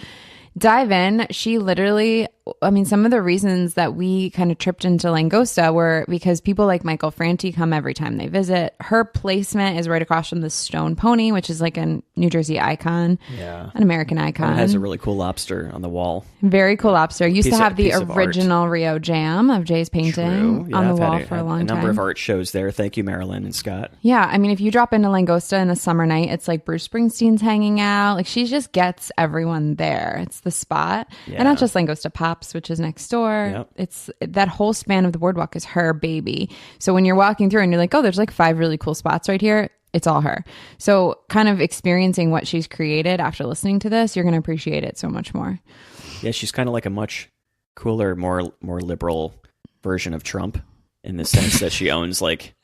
dive in. She literally, some of the reasons that we kind of tripped into Langosta were because people like Michael Franti come every time they visit. Her placement is right across from the Stone Pony, which is like a New Jersey icon, an American icon. It has a really cool lobster on the wall. Very cool lobster. Used to have the original Rio Jam of Jay's painting on the wall for a long time. A number of art shows there. Thank you, Marilyn and Scott. Yeah, if you drop into Langosta in a summer night, it's like Bruce Springsteen's hanging out. Like she just gets everyone there. It's the spot. And not just Langosta Pops, which is next door. Yep. It's that whole span of the boardwalk is her baby. So when you're walking through and you're like, oh, there's like 5 really cool spots right here, it's all her. So kind of experiencing what she's created after listening to this, you're going to appreciate it so much more. Yeah, she's kind of like a much cooler, more liberal version of Trump in the sense that she owns like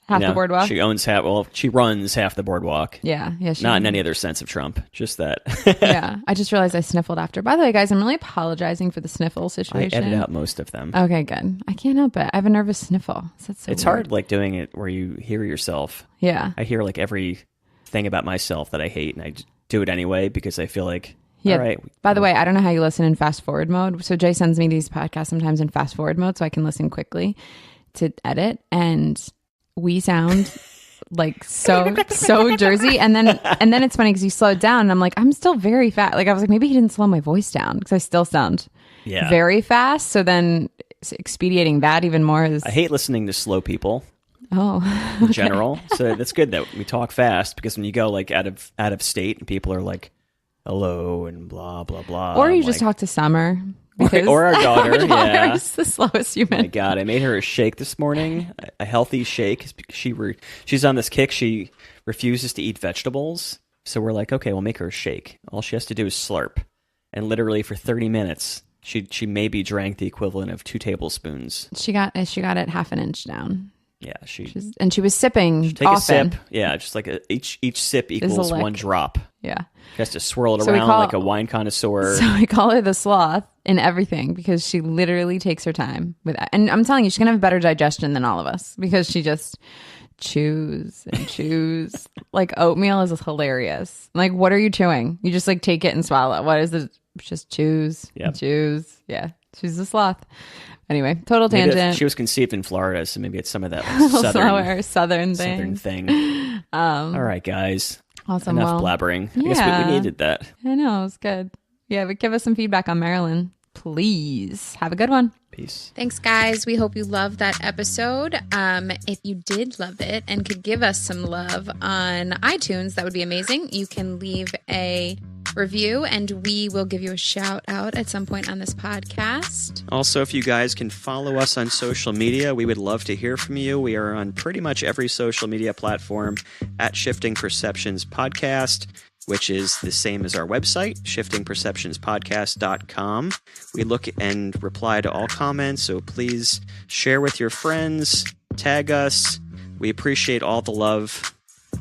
half the boardwalk. She owns she runs half the boardwalk. Yeah. Not in any other sense of Trump, just that. Yeah. I just realized I sniffled after. By the way, guys, I'm really apologizing for the sniffle situation. I edit out most of them. Okay, good. I can't help it. I have a nervous sniffle. It's weird. Hard like doing it where you hear yourself. Yeah. I hear like every thing about myself that I hate, and I do it anyway because I feel like, yeah. All right. By the way, I don't know how you listen in fast forward mode. So Jay sends me these podcasts sometimes in fast forward mode so I can listen quickly to edit, and we sound like so Jersey, and then it's funny because you slow it down and I'm like, I'm still very fast. Like I was like, maybe he didn't slow my voice down because I still sound very fast. So then expediting that even more is, I hate listening to slow people in general. So that's good that we talk fast, because when you go like out of state and people are like hello and blah blah blah, or you just talk to Summer. Or our daughter, yeah. Is the slowest human. Oh my God, I made her a shake this morning, a healthy shake. She's on this kick. She refuses to eat vegetables, So we're like, okay, we'll make her a shake. All she has to do is slurp. And literally for 30 minutes, she maybe drank the equivalent of 2 tablespoons. She got it half an inch down. Yeah, she was sipping take often. a sip. Yeah, just like each sip equals 1 drop. Yeah. She has to swirl it around like a wine connoisseur. So we call her the sloth in everything because she literally takes her time with that. And I'm telling you, she's going to have better digestion than all of us because she just chews and chews. Like oatmeal is hilarious. Like, what are you chewing? You just like take it and swallow it. What is it? Just chews. Yep. Chews. Yeah. She's a sloth. Anyway, total tangent. She was conceived in Florida, so maybe it's some of that like, southern thing. All right, guys. Awesome. Enough blabbering. I guess we needed that. I know. It was good. Yeah, but give us some feedback on Marilyn, please. Have a good one. Peace. Thanks, guys. We hope you loved that episode. If you did love it and could give us some love on iTunes, that would be amazing. You can leave a review and we will give you a shout out at some point on this podcast. Also, if you guys can follow us on social media, we would love to hear from you. We are on pretty much every social media platform at Shifting Perceptions Podcast, which is the same as our website, shiftingperceptionspodcast.com. We look and reply to all comments, so please share with your friends, tag us. We appreciate all the love.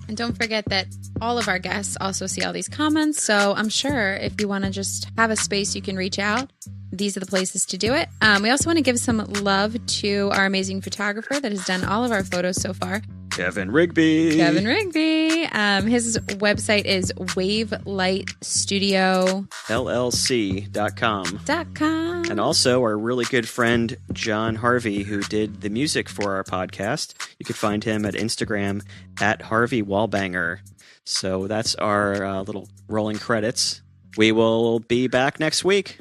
And don't forget that all of our guests also see all these comments, so I'm sure if you want to just have a space you can reach out, these are the places to do it. We also want to give some love to our amazing photographer that has done all of our photos so far, Kevin Rigby. His website is wavelightstudio.com. And also our really good friend John Harvey, who did the music for our podcast. You can find him at Instagram at Harvey Wallbanger. So that's our little rolling credits. We will be back next week.